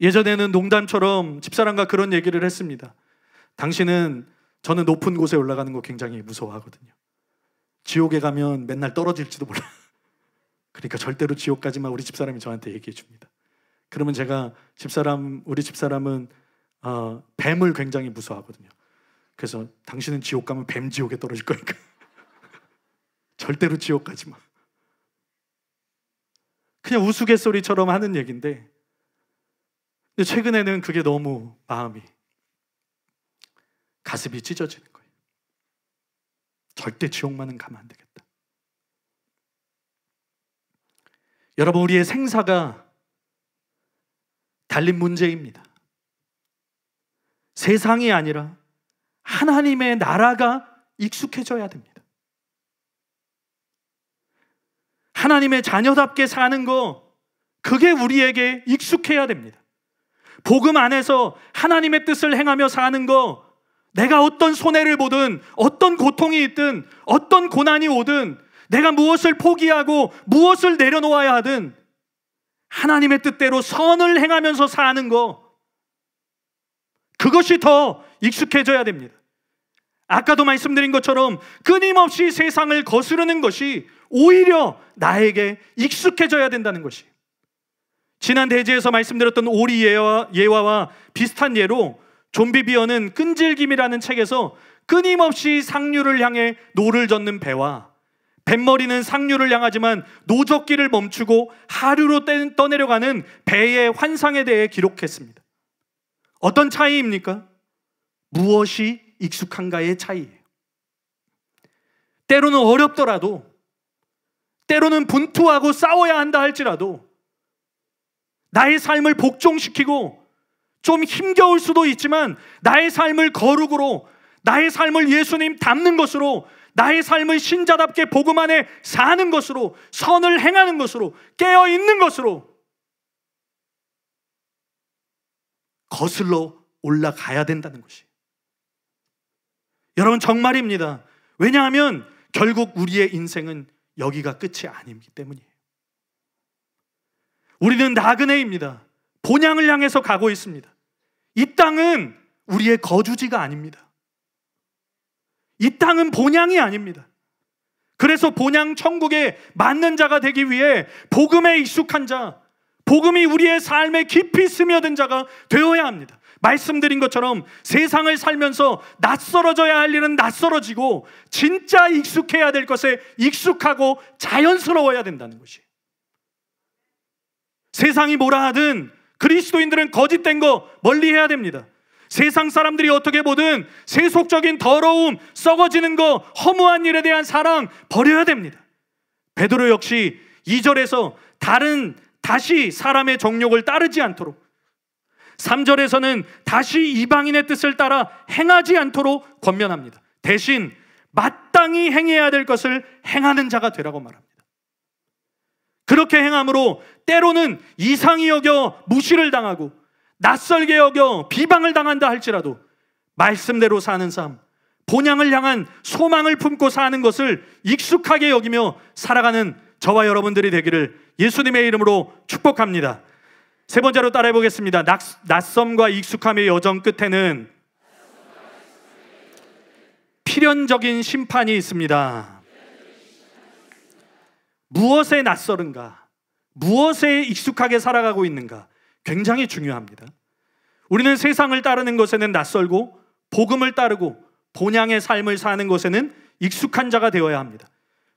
S1: 예전에는 농담처럼 집사람과 그런 얘기를 했습니다. 저는 높은 곳에 올라가는 거 굉장히 무서워하거든요. 지옥에 가면 맨날 떨어질지도 몰라. 그러니까 절대로 지옥 가지 마, 우리 집사람이 저한테 얘기해 줍니다. 그러면 제가 우리 집사람은 뱀을 굉장히 무서워하거든요. 그래서 당신은 지옥 가면 뱀 지옥에 떨어질 거니까 절대로 지옥 가지 마. 그냥 우스갯소리처럼 하는 얘기인데, 근데 최근에는 그게 너무 가슴이 찢어지는 거예요. 절대 지옥만은 가면 안 되겠다. 여러분, 우리의 생사가 달린 문제입니다. 세상이 아니라 하나님의 나라가 익숙해져야 됩니다. 하나님의 자녀답게 사는 거, 그게 우리에게 익숙해야 됩니다. 복음 안에서 하나님의 뜻을 행하며 사는 거, 내가 어떤 손해를 보든, 어떤 고통이 있든, 어떤 고난이 오든, 내가 무엇을 포기하고 무엇을 내려놓아야 하든 하나님의 뜻대로 선을 행하면서 사는 거, 그것이 더 익숙해져야 됩니다. 아까도 말씀드린 것처럼 끊임없이 세상을 거스르는 것이 오히려 나에게 익숙해져야 된다는 것이, 지난 대지에서 말씀드렸던 오리 예화와 비슷한 예로 좀비 비어는 끈질김이라는 책에서 끊임없이 상류를 향해 노를 젓는 배와 뱃머리는 상류를 향하지만 노젓기를 멈추고 하류로 떠내려가는 배의 환상에 대해 기록했습니다. 어떤 차이입니까? 무엇이 익숙한가의 차이예요. 때로는 어렵더라도, 때로는 분투하고 싸워야 한다 할지라도, 나의 삶을 복종시키고 좀 힘겨울 수도 있지만 나의 삶을 거룩으로, 나의 삶을 예수님 닮는 것으로, 나의 삶을 신자답게 복음 안에 사는 것으로, 선을 행하는 것으로, 깨어있는 것으로 거슬러 올라가야 된다는 것이, 여러분 정말입니다. 왜냐하면 결국 우리의 인생은 여기가 끝이 아니기 때문이에요. 우리는 나그네입니다. 본향을 향해서 가고 있습니다. 이 땅은 우리의 거주지가 아닙니다. 이 땅은 본향이 아닙니다. 그래서 본향 천국에 맞는 자가 되기 위해 복음에 익숙한 자, 복음이 우리의 삶에 깊이 스며든 자가 되어야 합니다. 말씀드린 것처럼 세상을 살면서 낯설어져야 할 일은 낯설어지고 진짜 익숙해야 될 것에 익숙하고 자연스러워야 된다는 것이에요. 세상이 뭐라 하든 그리스도인들은 거짓된 거 멀리해야 됩니다. 세상 사람들이 어떻게 보든 세속적인 더러움, 썩어지는 거, 허무한 일에 대한 사랑 버려야 됩니다. 베드로 역시 2절에서 다시 사람의 정욕을 따르지 않도록, 3절에서는 다시 이방인의 뜻을 따라 행하지 않도록 권면합니다. 대신 마땅히 행해야 될 것을 행하는 자가 되라고 말합니다. 그렇게 행함으로 때로는 이상히 여겨 무시를 당하고 낯설게 여겨 비방을 당한다 할지라도 말씀대로 사는 삶, 본향을 향한 소망을 품고 사는 것을 익숙하게 여기며 살아가는 저와 여러분들이 되기를 예수님의 이름으로 축복합니다. 세 번째로 따라해 보겠습니다. 낯섦과 익숙함의 여정 끝에는 필연적인 심판이 있습니다. 무엇에 낯설은가? 무엇에 익숙하게 살아가고 있는가? 굉장히 중요합니다. 우리는 세상을 따르는 것에는 낯설고 복음을 따르고 본향의 삶을 사는 것에는 익숙한 자가 되어야 합니다.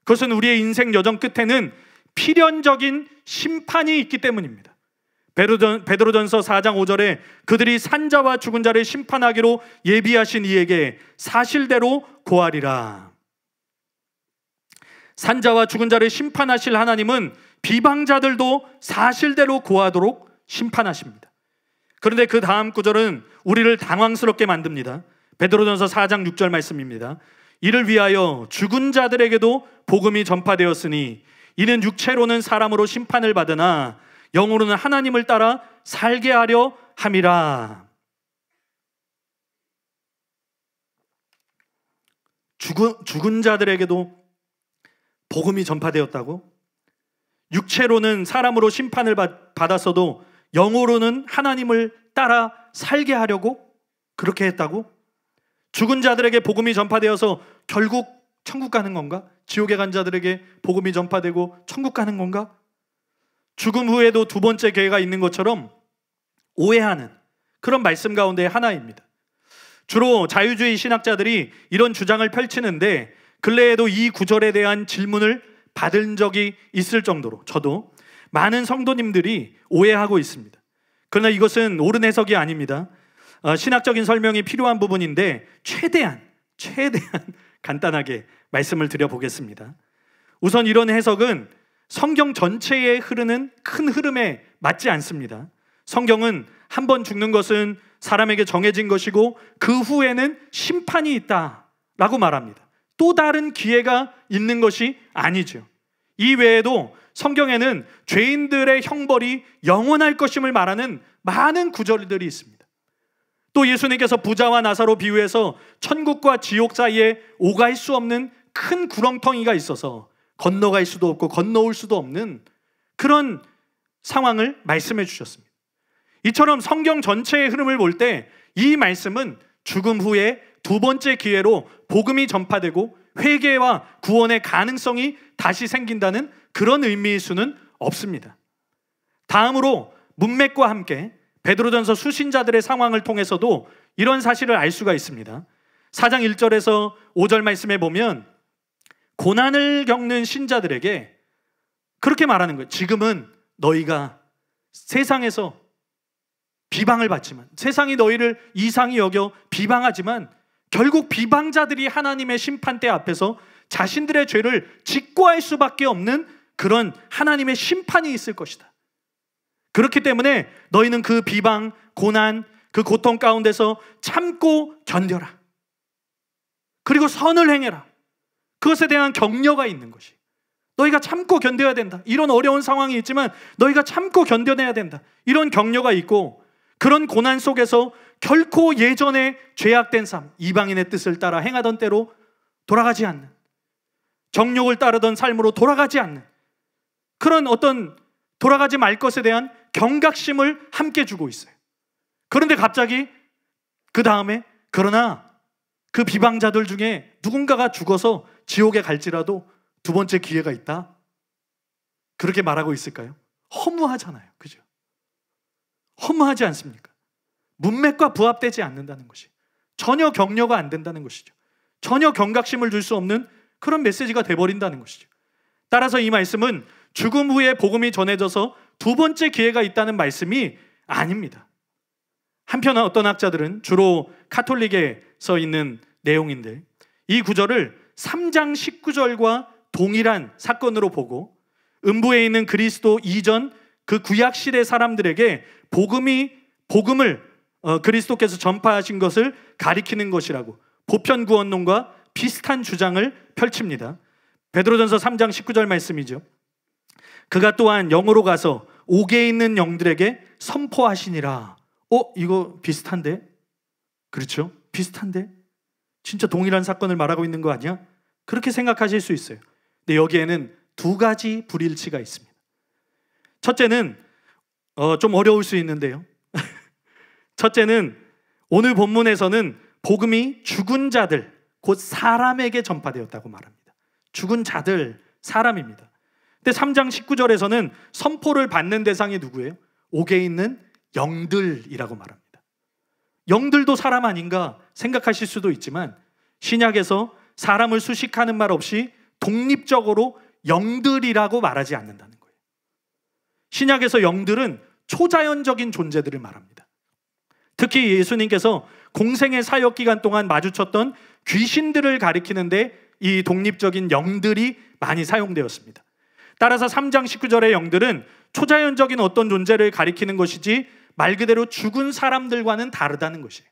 S1: 그것은 우리의 인생 여정 끝에는 필연적인 심판이 있기 때문입니다. 베드로전서 4장 5절에 그들이 산자와 죽은 자를 심판하기로 예비하신 이에게 사실대로 고하리라. 산자와 죽은 자를 심판하실 하나님은 비방자들도 사실대로 고하도록 심판하십니다. 그런데 그 다음 구절은 우리를 당황스럽게 만듭니다. 베드로전서 4장 6절 말씀입니다. 이를 위하여 죽은 자들에게도 복음이 전파되었으니 이는 육체로는 사람으로 심판을 받으나 영으로는 하나님을 따라 살게 하려 함이라. 죽은 자들에게도 복음이 전파되었다고? 육체로는 사람으로 심판을 받았어도 영으로는 하나님을 따라 살게 하려고 그렇게 했다고? 죽은 자들에게 복음이 전파되어서 결국 천국 가는 건가? 지옥에 간 자들에게 복음이 전파되고 천국 가는 건가? 죽음 후에도 두 번째 기회가 있는 것처럼 오해하는 그런 말씀 가운데 하나입니다. 주로 자유주의 신학자들이 이런 주장을 펼치는데 근래에도 이 구절에 대한 질문을 받은 적이 있을 정도로 저도 많은 성도님들이 오해하고 있습니다. 그러나 이것은 옳은 해석이 아닙니다. 신학적인 설명이 필요한 부분인데 최대한 간단하게 말씀을 드려보겠습니다. 우선 이런 해석은 성경 전체에 흐르는 큰 흐름에 맞지 않습니다. 성경은 한 번 죽는 것은 사람에게 정해진 것이고 그 후에는 심판이 있다라고 말합니다. 또 다른 기회가 있는 것이 아니죠. 이 외에도 성경에는 죄인들의 형벌이 영원할 것임을 말하는 많은 구절들이 있습니다. 또 예수님께서 부자와 나사로 비유해서 천국과 지옥 사이에 오갈 수 없는 큰 구렁텅이가 있어서 건너갈 수도 없고 건너올 수도 없는 그런 상황을 말씀해 주셨습니다. 이처럼 성경 전체의 흐름을 볼 때 이 말씀은 죽음 후에 두 번째 기회로 복음이 전파되고 회개와 구원의 가능성이 다시 생긴다는 그런 의미일 수는 없습니다. 다음으로 문맥과 함께 베드로전서 수신자들의 상황을 통해서도 이런 사실을 알 수가 있습니다. 4장 1절에서 5절 말씀에 보면 고난을 겪는 신자들에게 그렇게 말하는 거예요. 지금은 너희가 세상에서 비방을 받지만, 세상이 너희를 이상히 여겨 비방하지만 결국 비방자들이 하나님의 심판대 앞에서 자신들의 죄를 직고할 수밖에 없는 그런 하나님의 심판이 있을 것이다. 그렇기 때문에 너희는 그 비방, 고난, 그 고통 가운데서 참고 견뎌라. 그리고 선을 행해라. 그것에 대한 격려가 있는 것이, 너희가 참고 견뎌야 된다. 이런 어려운 상황이 있지만 너희가 참고 견뎌내야 된다. 이런 격려가 있고, 그런 고난 속에서 결코 예전에 죄악된 삶, 이방인의 뜻을 따라 행하던 때로 돌아가지 않는, 정욕을 따르던 삶으로 돌아가지 않는 그런 어떤 돌아가지 말 것에 대한 경각심을 함께 주고 있어요. 그런데 갑자기 그 다음에 그러나 그 비방자들 중에 누군가가 죽어서 지옥에 갈지라도 두 번째 기회가 있다, 그렇게 말하고 있을까요? 허무하잖아요. 그죠? 허무하지 않습니까? 문맥과 부합되지 않는다는 것이, 전혀 격려가 안 된다는 것이죠. 전혀 경각심을 줄 수 없는 그런 메시지가 돼버린다는 것이죠. 따라서 이 말씀은 죽음 후에 복음이 전해져서 두 번째 기회가 있다는 말씀이 아닙니다. 한편 어떤 학자들은, 주로 카톨릭에서 있는 내용인데, 이 구절을 3장 19절과 동일한 사건으로 보고 음부에 있는 그리스도 이전 그 구약시대 사람들에게 복음이 복음을 그리스도께서 전파하신 것을 가리키는 것이라고 보편구원론과 비슷한 주장을 펼칩니다. 베드로전서 3장 19절 말씀이죠. 그가 또한 영으로 가서 옥에 있는 영들에게 선포하시니라. 이거 비슷한데? 그렇죠? 비슷한데? 진짜 동일한 사건을 말하고 있는 거 아니야? 그렇게 생각하실 수 있어요. 근데 여기에는 두 가지 불일치가 있습니다. 첫째는 좀 어려울 수 있는데요. 첫째는 오늘 본문에서는 복음이 죽은 자들, 곧 사람에게 전파되었다고 말합니다. 죽은 자들, 사람입니다. 근데 3장 19절에서는 선포를 받는 대상이 누구예요? 옥에 있는 영들이라고 말합니다. 영들도 사람 아닌가 생각하실 수도 있지만 신약에서 사람을 수식하는 말 없이 독립적으로 영들이라고 말하지 않는다는 거예요. 신약에서 영들은 초자연적인 존재들을 말합니다. 특히 예수님께서 공생의 사역 기간 동안 마주쳤던 귀신들을 가리키는데 이 독립적인 영들이 많이 사용되었습니다. 따라서 3장 19절의 영들은 초자연적인 어떤 존재를 가리키는 것이지 말 그대로 죽은 사람들과는 다르다는 것이에요.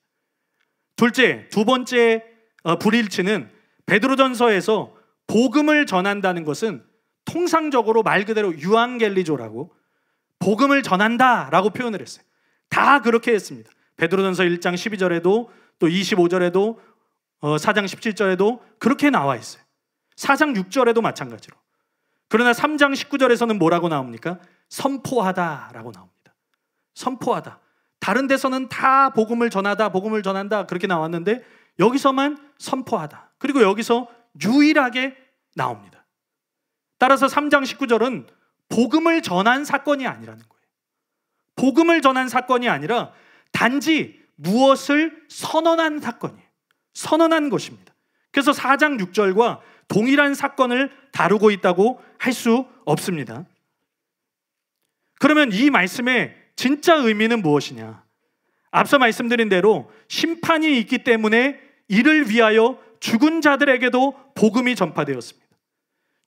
S1: 두 번째 불일치는 베드로전서에서 복음을 전한다는 것은 통상적으로 말 그대로 유앙겔리조라고 복음을 전한다라고 표현을 했어요. 다 그렇게 했습니다. 베드로전서 1장 12절에도 또 25절에도 4장 17절에도 그렇게 나와 있어요. 4장 6절에도 마찬가지로. 그러나 3장 19절에서는 뭐라고 나옵니까? 선포하다라고 나옵니다. 선포하다. 다른 데서는 다 복음을 전하다, 복음을 전한다 그렇게 나왔는데 여기서만 선포하다. 그리고 여기서 유일하게 나옵니다. 따라서 3장 19절은 복음을 전한 사건이 아니라는 거예요. 복음을 전한 사건이 아니라 단지 무엇을 선언한 사건이에요. 선언한 것입니다. 그래서 4장 6절과 동일한 사건을 다루고 있다고 할 수 없습니다. 그러면 이 말씀의 진짜 의미는 무엇이냐? 앞서 말씀드린 대로 심판이 있기 때문에 이를 위하여 죽은 자들에게도 복음이 전파되었습니다.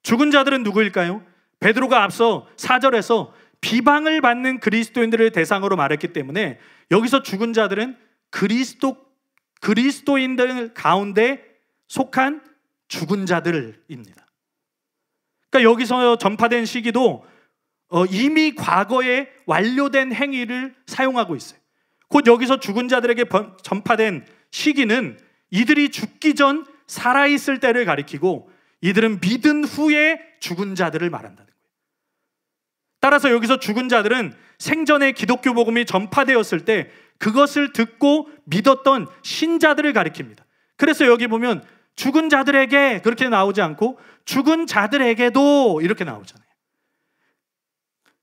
S1: 죽은 자들은 누구일까요? 베드로가 앞서 4절에서 비방을 받는 그리스도인들을 대상으로 말했기 때문에 여기서 죽은 자들은 그리스도인들 가운데 속한 죽은 자들입니다. 그러니까 여기서 전파된 시기도 이미 과거에 완료된 행위를 사용하고 있어요. 곧 여기서 죽은 자들에게 전파된 시기는 이들이 죽기 전 살아있을 때를 가리키고 이들은 믿은 후에 죽은 자들을 말한다는 거예요. 따라서 여기서 죽은 자들은 생전에 기독교 복음이 전파되었을 때 그것을 듣고 믿었던 신자들을 가리킵니다. 그래서 여기 보면 죽은 자들에게 그렇게 나오지 않고 죽은 자들에게도 이렇게 나오잖아요.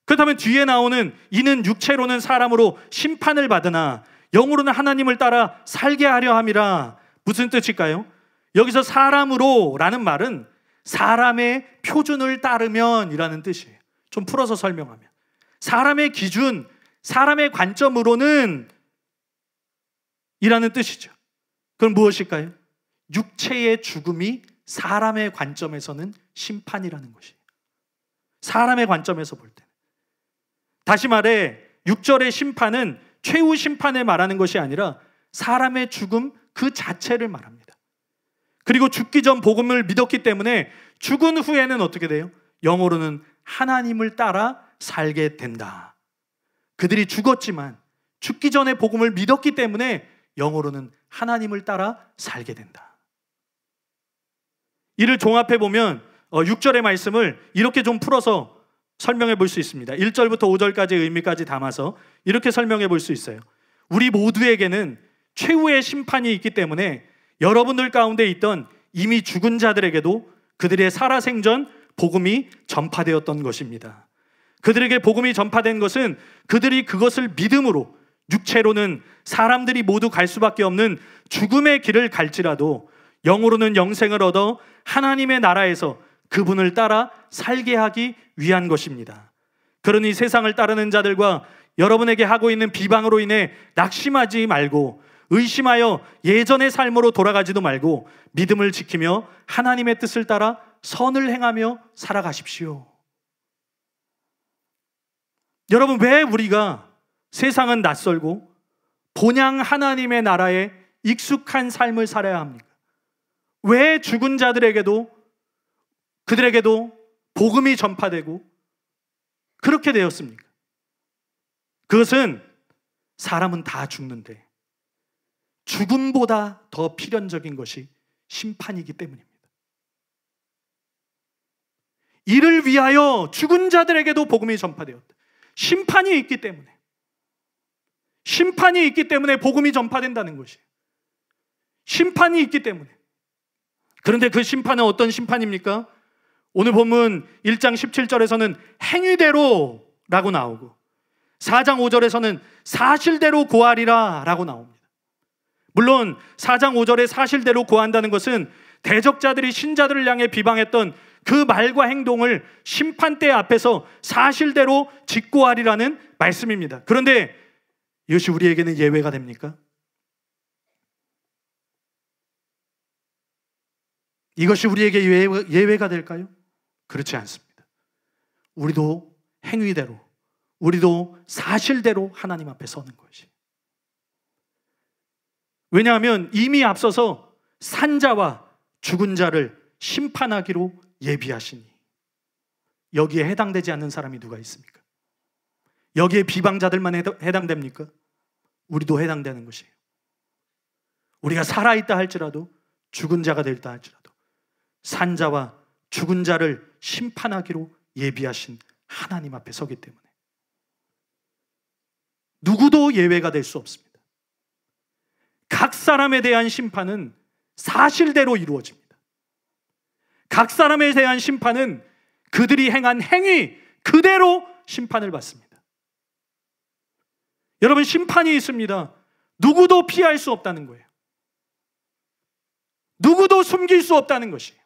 S1: 그렇다면 뒤에 나오는 이는 육체로는 사람으로 심판을 받으나 영으로는 하나님을 따라 살게 하려 함이라 무슨 뜻일까요? 여기서 사람으로 라는 말은 사람의 표준을 따르면 이라는 뜻이에요. 좀 풀어서 설명하면 사람의 기준, 사람의 관점으로는 이라는 뜻이죠. 그럼 무엇일까요? 육체의 죽음이 사람의 관점에서는 심판이라는 것이에요. 사람의 관점에서 볼 때. 다시 말해 6절의 심판은 최후 심판을 말하는 것이 아니라 사람의 죽음 그 자체를 말합니다. 그리고 죽기 전 복음을 믿었기 때문에 죽은 후에는 어떻게 돼요? 영어로는 하나님을 따라 살게 된다. 그들이 죽었지만 죽기 전에 복음을 믿었기 때문에 영어로는 하나님을 따라 살게 된다. 이를 종합해 보면 6절의 말씀을 이렇게 좀 풀어서 설명해 볼 수 있습니다. 1절부터 5절까지의 의미까지 담아서 이렇게 설명해 볼 수 있어요. 우리 모두에게는 최후의 심판이 있기 때문에 여러분들 가운데 있던 이미 죽은 자들에게도 그들의 살아생전 복음이 전파되었던 것입니다. 그들에게 복음이 전파된 것은 그들이 그것을 믿음으로 육체로는 사람들이 모두 갈 수밖에 없는 죽음의 길을 갈지라도 영으로는 영생을 얻어 하나님의 나라에서 그분을 따라 살게 하기 위한 것입니다. 그러니 세상을 따르는 자들과 여러분에게 하고 있는 비방으로 인해 낙심하지 말고 의심하여 예전의 삶으로 돌아가지도 말고 믿음을 지키며 하나님의 뜻을 따라 선을 행하며 살아가십시오. 여러분, 왜 우리가 세상은 낯설고 본향 하나님의 나라에 익숙한 삶을 살아야 합니까? 왜 죽은 자들에게도 그들에게도 복음이 전파되고 그렇게 되었습니까? 그것은 사람은 다 죽는데 죽음보다 더 필연적인 것이 심판이기 때문입니다. 이를 위하여 죽은 자들에게도 복음이 전파되었다. 심판이 있기 때문에 복음이 전파된다는 것이에요. 심판이 있기 때문에. 그런데 그 심판은 어떤 심판입니까? 오늘 본문 1장 17절에서는 행위대로라고 나오고 4장 5절에서는 사실대로 고하리라 라고 나옵니다. 물론 4장 5절에 사실대로 고한다는 것은 대적자들이 신자들을 향해 비방했던 그 말과 행동을 심판대 앞에서 사실대로 직고하리라는 말씀입니다. 그런데 이것이 우리에게는 예외가 됩니까? 이것이 우리에게 예외가 될까요? 그렇지 않습니다. 우리도 행위대로, 우리도 사실대로 하나님 앞에 서는 것이. 왜냐하면 이미 앞서서 산자와 죽은 자를 심판하기로 예비하시니 여기에 해당되지 않는 사람이 누가 있습니까? 여기에 비방자들만 해당됩니까? 우리도 해당되는 것이에요. 우리가 살아있다 할지라도 죽은 자가 될다 할지라도 산자와 죽은 자를 심판하기로 예비하신 하나님 앞에 서기 때문에 누구도 예외가 될 수 없습니다. 각 사람에 대한 심판은 사실대로 이루어집니다. 각 사람에 대한 심판은 그들이 행한 행위 그대로 심판을 받습니다. 여러분, 심판이 있습니다. 누구도 피할 수 없다는 거예요. 누구도 숨길 수 없다는 것이에요.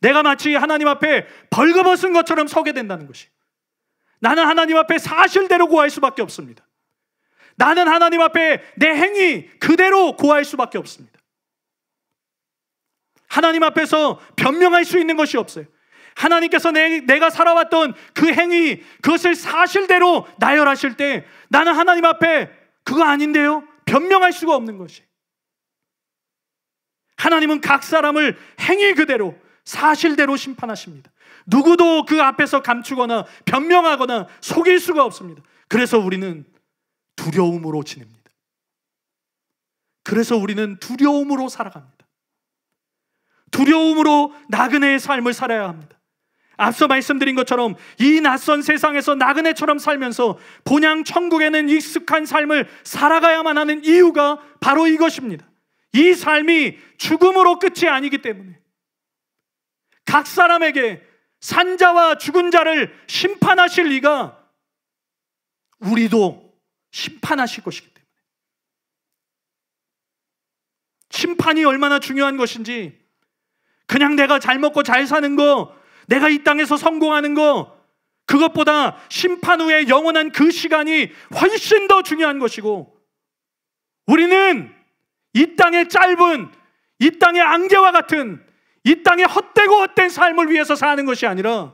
S1: 내가 마치 하나님 앞에 벌거벗은 것처럼 서게 된다는 것이에요. 나는 하나님 앞에 사실대로 고할 수밖에 없습니다. 나는 하나님 앞에 내 행위 그대로 고할 수밖에 없습니다. 하나님 앞에서 변명할 수 있는 것이 없어요. 하나님께서 내가 살아왔던 그 행위, 그것을 사실대로 나열하실 때 나는 하나님 앞에 그거 아닌데요? 변명할 수가 없는 것이. 하나님은 각 사람을 행위 그대로 사실대로 심판하십니다. 누구도 그 앞에서 감추거나 변명하거나 속일 수가 없습니다. 그래서 우리는 두려움으로 지냅니다. 그래서 우리는 두려움으로 살아갑니다. 두려움으로 나그네의 삶을 살아야 합니다. 앞서 말씀드린 것처럼 이 낯선 세상에서 나그네처럼 살면서 본향 천국에는 익숙한 삶을 살아가야만 하는 이유가 바로 이것입니다. 이 삶이 죽음으로 끝이 아니기 때문에 각 사람에게 산자와 죽은 자를 심판하실 이가 우리도 심판하실 것이기 때문에 심판이 얼마나 중요한 것인지, 그냥 내가 잘 먹고 잘 사는 거, 내가 이 땅에서 성공하는 거, 그것보다 심판 후에 영원한 그 시간이 훨씬 더 중요한 것이고, 우리는 이 땅의 짧은, 이 땅의 안개와 같은, 이 땅의 헛되고 헛된 삶을 위해서 사는 것이 아니라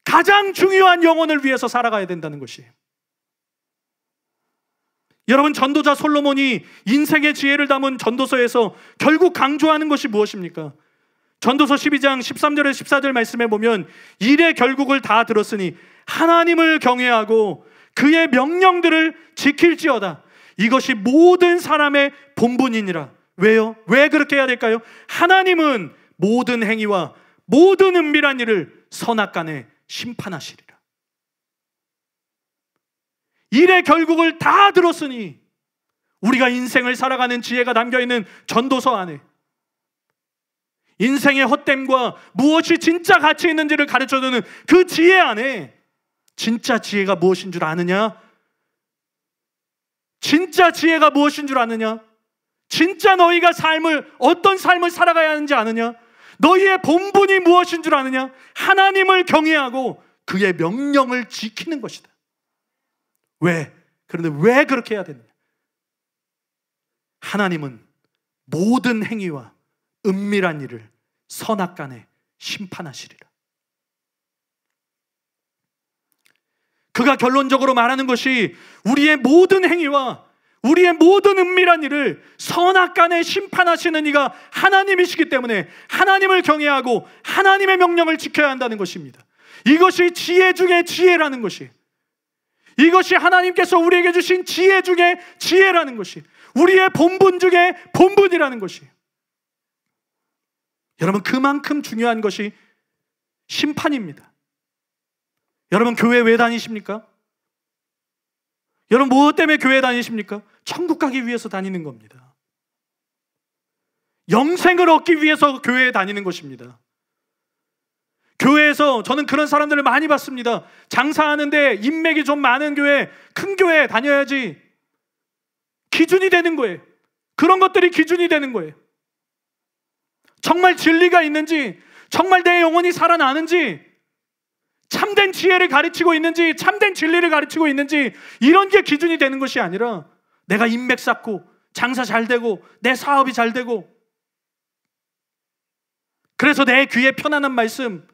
S1: 가장 중요한 영혼을 위해서 살아가야 된다는 것이에요. 여러분, 전도자 솔로몬이 인생의 지혜를 담은 전도서에서 결국 강조하는 것이 무엇입니까? 전도서 12장 13절에서 14절 말씀에 보면 일의 결국을 다 들었으니 하나님을 경외하고 그의 명령들을 지킬지어다. 이것이 모든 사람의 본분이니라. 왜요? 왜 그렇게 해야 될까요? 하나님은 모든 행위와 모든 은밀한 일을 선악간에 심판하시리라. 일의 결국을 다 들었으니 우리가 인생을 살아가는 지혜가 담겨있는 전도서 안에 인생의 헛됨과 무엇이 진짜 가치 있는지를 가르쳐주는 그 지혜 안에 진짜 지혜가 무엇인 줄 아느냐? 진짜 지혜가 무엇인 줄 아느냐? 진짜 너희가 어떤 삶을 살아가야 하는지 아느냐? 너희의 본분이 무엇인 줄 아느냐? 하나님을 경외하고 그의 명령을 지키는 것이다. 왜? 그런데 왜 그렇게 해야 되느냐? 하나님은 모든 행위와 은밀한 일을 선악간에 심판하시리라. 그 그가 결론적으로 말하는 것이 우리의 모든 행위와 우리의 모든 은밀한 일을 선악간에 심판하시는 이가 하나님이시기 때문에 하나님을 경외하고 하나님의 명령을 지켜야 한다는 것입니다. 이것이 지혜 중에 지혜라는 것이, 이것이 하나님께서 우리에게 주신 지혜 중에 지혜라는 것이, 우리의 본분 중에 본분이라는 것이. 여러분, 그만큼 중요한 것이 심판입니다. 여러분, 교회 왜 다니십니까? 여러분, 무엇 때문에 교회 다니십니까? 천국 가기 위해서 다니는 겁니다. 영생을 얻기 위해서 교회에 다니는 것입니다. 교회에서 저는 그런 사람들을 많이 봤습니다. 장사하는데 인맥이 좀 많은 교회, 큰 교회 다녀야지 기준이 되는 거예요. 그런 것들이 기준이 되는 거예요. 정말 진리가 있는지, 정말 내 영혼이 살아나는지, 참된 지혜를 가르치고 있는지, 참된 진리를 가르치고 있는지, 이런 게 기준이 되는 것이 아니라 내가 인맥 쌓고 장사 잘 되고 내 사업이 잘 되고, 그래서 내 귀에 편안한 말씀,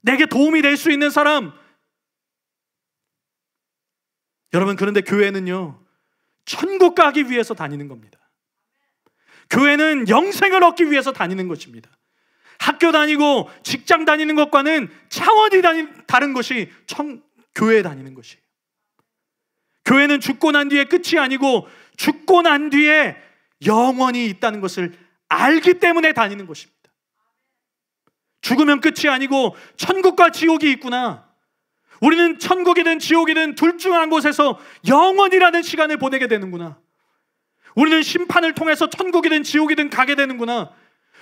S1: 내게 도움이 될 수 있는 사람. 여러분, 그런데 교회는요, 천국 가기 위해서 다니는 겁니다. 교회는 영생을 얻기 위해서 다니는 것입니다. 학교 다니고 직장 다니는 것과는 차원이 다른 것이 교회에 다니는 것이에요. 교회는 죽고 난 뒤에 끝이 아니고 죽고 난 뒤에 영원히 있다는 것을 알기 때문에 다니는 것입니다. 죽으면 끝이 아니고 천국과 지옥이 있구나. 우리는 천국이든 지옥이든 둘 중 한 곳에서 영원이라는 시간을 보내게 되는구나. 우리는 심판을 통해서 천국이든 지옥이든 가게 되는구나.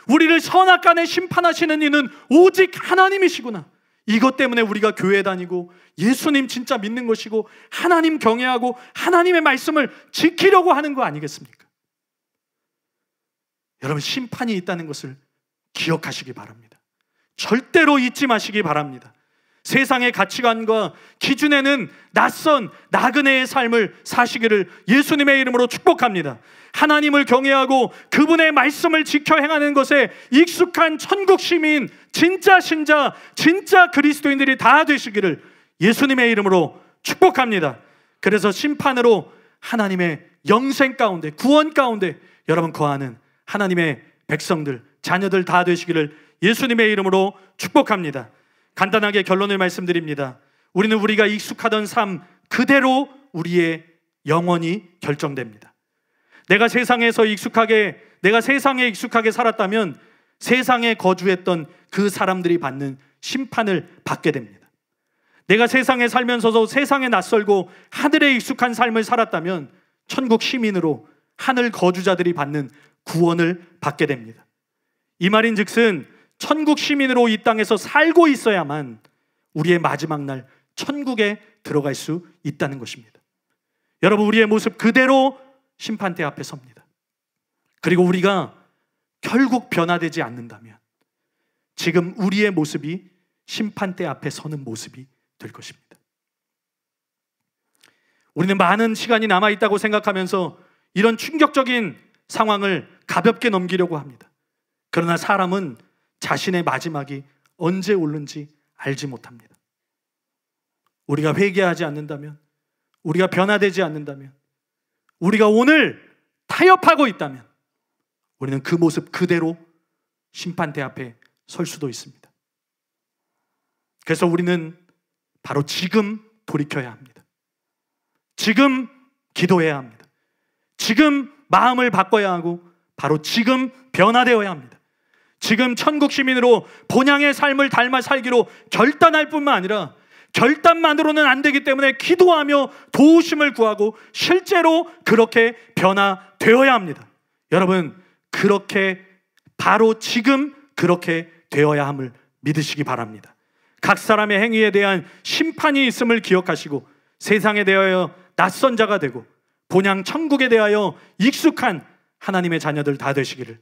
S1: 우리를 선악간에 심판하시는 이는 오직 하나님이시구나. 이것 때문에 우리가 교회 다니고 예수님 진짜 믿는 것이고 하나님 경외하고 하나님의 말씀을 지키려고 하는 거 아니겠습니까? 여러분, 심판이 있다는 것을 기억하시기 바랍니다. 절대로 잊지 마시기 바랍니다. 세상의 가치관과 기준에는 낯선 나그네의 삶을 사시기를 예수님의 이름으로 축복합니다. 하나님을 경외하고 그분의 말씀을 지켜 행하는 것에 익숙한 천국 시민, 진짜 신자, 진짜 그리스도인들이 다 되시기를 예수님의 이름으로 축복합니다. 그래서 심판으로 하나님의 영생 가운데, 구원 가운데 여러분 거하는 하나님의 백성들, 자녀들 다 되시기를 예수님의 이름으로 축복합니다. 간단하게 결론을 말씀드립니다. 우리는 우리가 익숙하던 삶 그대로 우리의 영혼이 결정됩니다. 내가 세상에 익숙하게 살았다면 세상에 거주했던 그 사람들이 받는 심판을 받게 됩니다. 내가 세상에 살면서도 세상에 낯설고 하늘에 익숙한 삶을 살았다면 천국 시민으로 하늘 거주자들이 받는 구원을 받게 됩니다. 이 말인즉슨 천국 시민으로 이 땅에서 살고 있어야만 우리의 마지막 날 천국에 들어갈 수 있다는 것입니다. 여러분, 우리의 모습 그대로 심판대 앞에 섭니다. 그리고 우리가 결국 변화되지 않는다면 지금 우리의 모습이 심판대 앞에 서는 모습이 될 것입니다. 우리는 많은 시간이 남아있다고 생각하면서 이런 충격적인 상황을 가볍게 넘기려고 합니다. 그러나 사람은 자신의 마지막이 언제 오는지 알지 못합니다. 우리가 회개하지 않는다면, 우리가 변화되지 않는다면, 우리가 오늘 타협하고 있다면 우리는 그 모습 그대로 심판대 앞에 설 수도 있습니다. 그래서 우리는 바로 지금 돌이켜야 합니다. 지금 기도해야 합니다. 지금 마음을 바꿔야 하고 바로 지금 변화되어야 합니다. 지금 천국 시민으로 본향의 삶을 닮아 살기로 결단할 뿐만 아니라 결단만으로는 안 되기 때문에 기도하며 도우심을 구하고 실제로 그렇게 변화되어야 합니다. 여러분, 그렇게 바로 지금 그렇게 되어야 함을 믿으시기 바랍니다. 각 사람의 행위에 대한 심판이 있음을 기억하시고 세상에 대하여 낯선 자가 되고 본향 천국에 대하여 익숙한 하나님의 자녀들 다 되시기를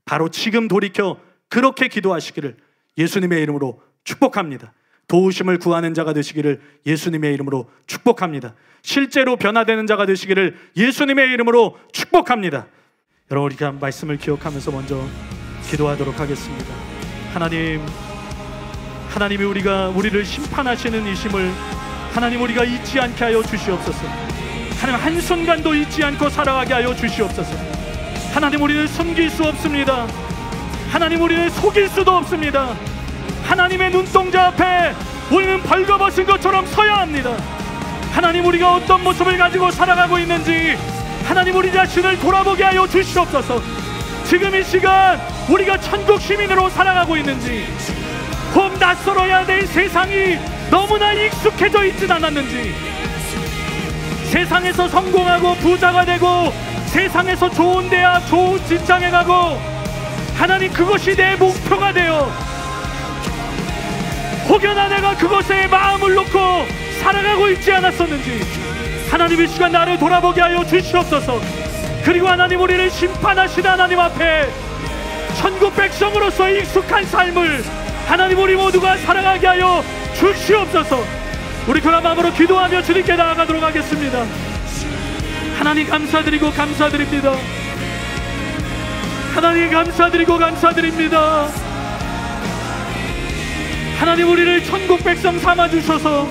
S1: 바로 지금 돌이켜 그렇게 기도하시기를 예수님의 이름으로 축복합니다. 도우심을 구하는 자가 되시기를 예수님의 이름으로 축복합니다. 실제로 변화되는 자가 되시기를 예수님의 이름으로 축복합니다. 여러분, 우리가 말씀을 기억하면서 먼저 기도하도록 하겠습니다. 하나님이 우리를 심판하시는 이심을 하나님, 우리가 잊지 않게 하여 주시옵소서. 하나님, 한순간도 잊지 않고 살아가게 하여 주시옵소서. 하나님, 우리는 숨길 수 없습니다. 하나님, 우리는 속일 수도 없습니다. 하나님의 눈동자 앞에 우리는 벌거벗은 것처럼 서야 합니다. 하나님, 우리가 어떤 모습을 가지고 살아가고 있는지 하나님, 우리 자신을 돌아보게 하여 주시옵소서. 지금 이 시간 우리가 천국 시민으로 살아가고 있는지, 혹 낯설어야 될 세상이 너무나 익숙해져 있진 않았는지, 세상에서 성공하고 부자가 되고 세상에서 좋은 대학, 좋은 직장에 가고 하나님, 그것이 내 목표가 되어 혹여나 내가 그것에 마음을 놓고 살아가고 있지 않았었는지 하나님, 이 시간 나를 돌아보게 하여 주시옵소서. 그리고 하나님, 우리를 심판하시는 하나님 앞에 천국 백성으로서 익숙한 삶을 하나님, 우리 모두가 살아가게 하여 주시옵소서. 우리 그런 마음으로 기도하며 주님께 나아가도록 하겠습니다. 하나님, 감사드리고 감사드립니다. 하나님, 감사드리고 감사드립니다. 하나님, 우리를 천국 백성 삼아주셔서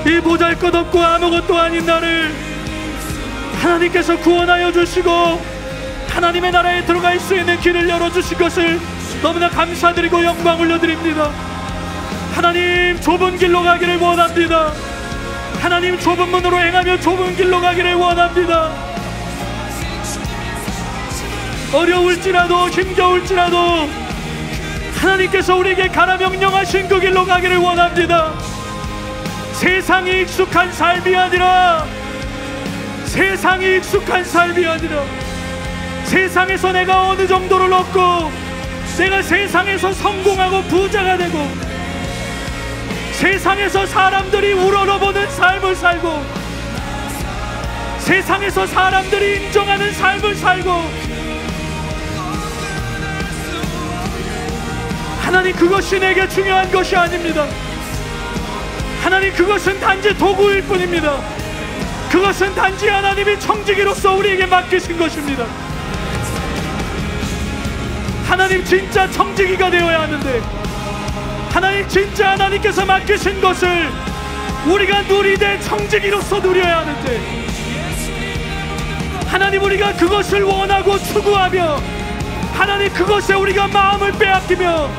S1: 이 보잘것없고 아무것도 아닌 나를 하나님께서 구원하여 주시고 하나님의 나라에 들어갈 수 있는 길을 열어주신 것을 너무나 감사드리고 영광 올려드립니다. 하나님, 좁은 길로 가기를 원합니다. 하나님, 좁은 문으로 행하며 좁은 길로 가기를 원합니다. 어려울지라도 힘겨울지라도 하나님께서 우리에게 가라 명령하신 그 길로 가기를 원합니다. 세상이 익숙한 삶이 아니라, 세상이 익숙한 삶이 아니라 세상에서 내가 어느 정도를 얻고 내가 세상에서 성공하고 부자가 되고 세상에서 사람들이 우러러보는 삶을 살고 세상에서 사람들이 인정하는 삶을 살고 하나님, 그것이 내게 중요한 것이 아닙니다. 하나님, 그것은 단지 도구일 뿐입니다. 그것은 단지 하나님이 청지기로서 우리에게 맡기신 것입니다. 하나님, 진짜 청지기가 되어야 하는데 하나님, 진짜 하나님께서 맡기신 것을 우리가 누리되 청지기로서 누려야 하는데 하나님, 우리가 그것을 원하고 추구하며 하나님, 그것에 우리가 마음을 빼앗기며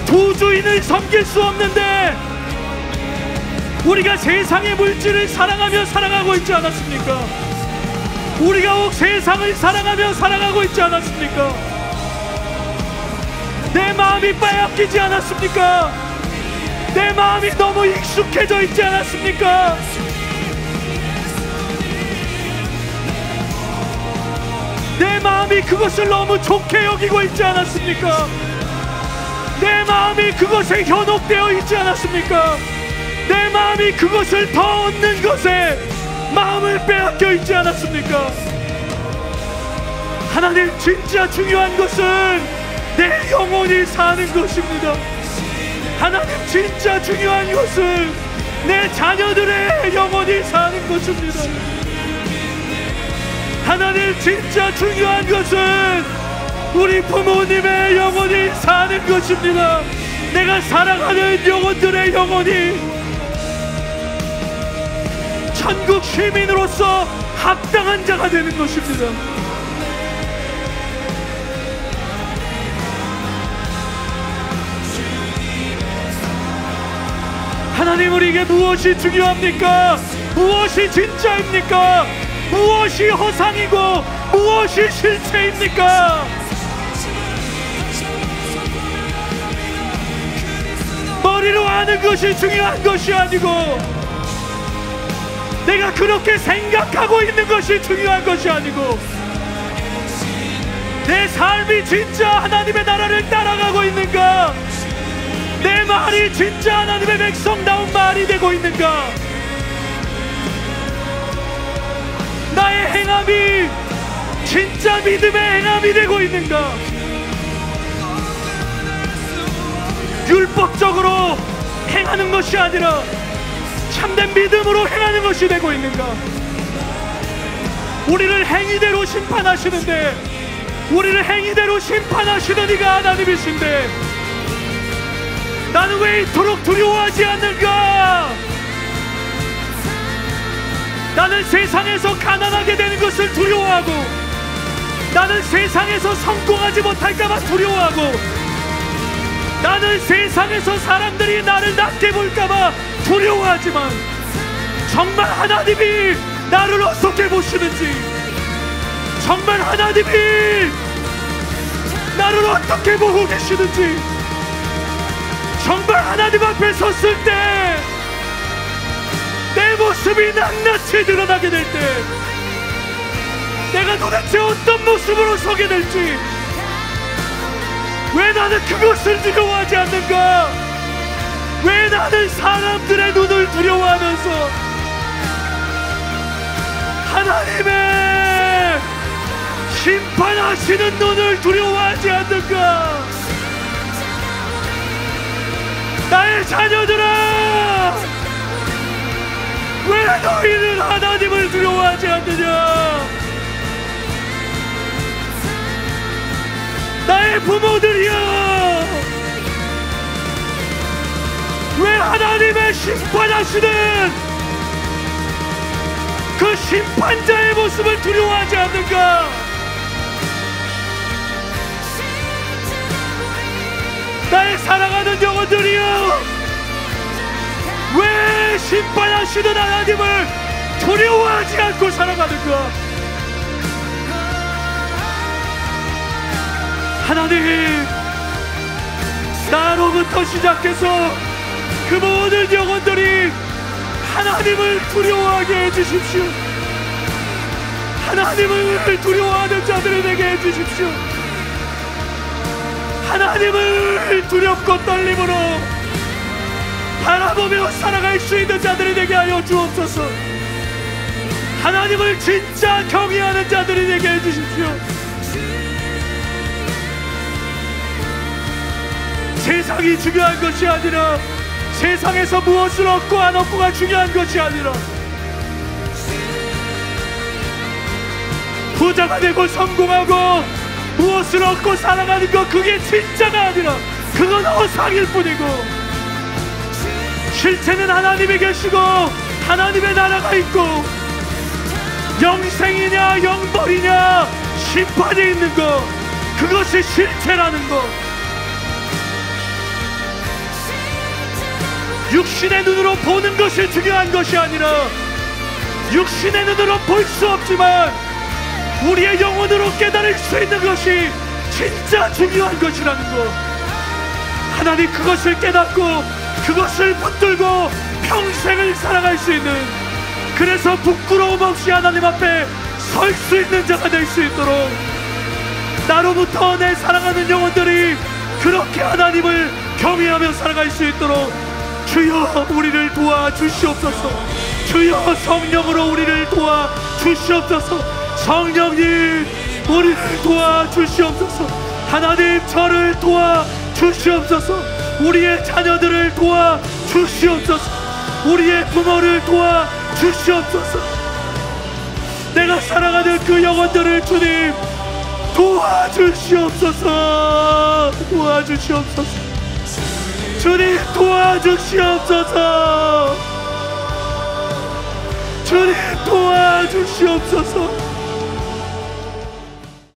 S1: 부주인을 섬길 수 없는데 우리가 세상의 물질을 사랑하며 살아가고 있지 않았습니까? 우리가 혹 세상을 사랑하며 살아가고 있지 않았습니까? 내 마음이 빼앗기지 않았습니까? 내 마음이 너무 익숙해져 있지 않았습니까? 내 마음이 그것을 너무 좋게 여기고 있지 않았습니까? 내 마음이 그것에 현혹되어 있지 않았습니까? 내 마음이 그것을 더 얻는 것에 마음을 빼앗겨 있지 않았습니까? 하나님, 진짜 중요한 것은 내 영혼이 사는 것입니다. 하나님, 진짜 중요한 것은 내 자녀들의 영혼이 사는 것입니다. 하나님, 진짜 중요한 것은 우리 부모님의 영혼이 사는 것입니다. 내가 사랑하는 영혼들의 영혼이 천국 시민으로서 합당한 자가 되는 것입니다. 하나님, 우리에게 무엇이 중요합니까? 무엇이 진짜입니까? 무엇이 허상이고 무엇이 실체입니까? 머리로 아는 것이 중요한 것이 아니고 내가 그렇게 생각하고 있는 것이 중요한 것이 아니고 내 삶이 진짜 하나님의 나라를 따라가고 있는가? 내 말이 진짜 하나님의 백성다운 말이 되고 있는가? 나의 행함이 진짜 믿음의 행함이 되고 있는가? 율법적으로 행하는 것이 아니라 참된 믿음으로 행하는 것이 되고 있는가? 우리를 행위대로 심판하시는데 우리를 행위대로 심판하시는 이가 하나님이신데 나는 왜 이토록 두려워하지 않는가? 나는 세상에서 가난하게 되는 것을 두려워하고, 나는 세상에서 성공하지 못할까봐 두려워하고, 나는 세상에서 사람들이 나를 낮게 볼까봐 두려워하지만, 정말 하나님이 나를 어떻게 보시는지, 정말 하나님이 나를 어떻게 보고 계시는지, 정말 하나님 앞에 섰을 때 내 모습이 낱낱이 드러나게 될 때, 내가 도대체 어떤 모습으로 서게 될지, 왜 나는 그것을 두려워하지 않는가? 왜 나는 사람들의 눈을 두려워하면서 하나님의 심판하시는 눈을 두려워하지 않는가? 나의 자녀들아, 왜 너희는 하나님을 두려워하지 않느냐? 나의 부모들이여, 왜 하나님의 심판하시는 그 심판자의 모습을 두려워하지 않는가? 나의 사랑하는 영혼들이여, 왜 심판하시는 하나님을 두려워하지 않고 살아가는가? 하나님, 나로부터 시작해서 그 모든 영혼들이 하나님을 두려워하게 해주십시오. 하나님을 두려워하는 자들이 되게 해주십시오. 하나님을 두렵고 떨림으로 바라보며 살아갈 수 있는 자들이 되게 하여 주옵소서. 하나님을 진짜 경외하는 자들이 되게 해주십시오. 세상이 중요한 것이 아니라, 세상에서 무엇을 얻고 안 얻고가 중요한 것이 아니라, 부자가 되고 성공하고 무엇을 얻고 살아가는 것, 그게 진짜가 아니라 그건 허상일 뿐이고, 실체는 하나님이 계시고 하나님의 나라가 있고, 영생이냐 영벌이냐 심판이 있는 것, 그것이 실체라는 것. 육신의 눈으로 보는 것이 중요한 것이 아니라, 육신의 눈으로 볼 수 없지만 우리의 영혼으로 깨달을 수 있는 것이 진짜 중요한 것이라는 것. 하나님, 그것을 깨닫고 그것을 붙들고 평생을 살아갈 수 있는, 그래서 부끄러움 없이 하나님 앞에 설 수 있는 자가 될 수 있도록, 나로부터 내 사랑하는 영혼들이 그렇게 하나님을 경외하며 살아갈 수 있도록 주여 우리를 도와주시옵소서. 주여 성령으로 우리를 도와주시옵소서. 성령님, 우리를 도와주시옵소서. 하나님, 저를 도와주시옵소서. 우리의 자녀들을 도와주시옵소서. 우리의 부모를 도와주시옵소서. 내가 사랑하는 그 영혼들을 주님 도와주시옵소서. 도와주시옵소서. 주님 도와주시옵소서. 주님 도와주시옵소서.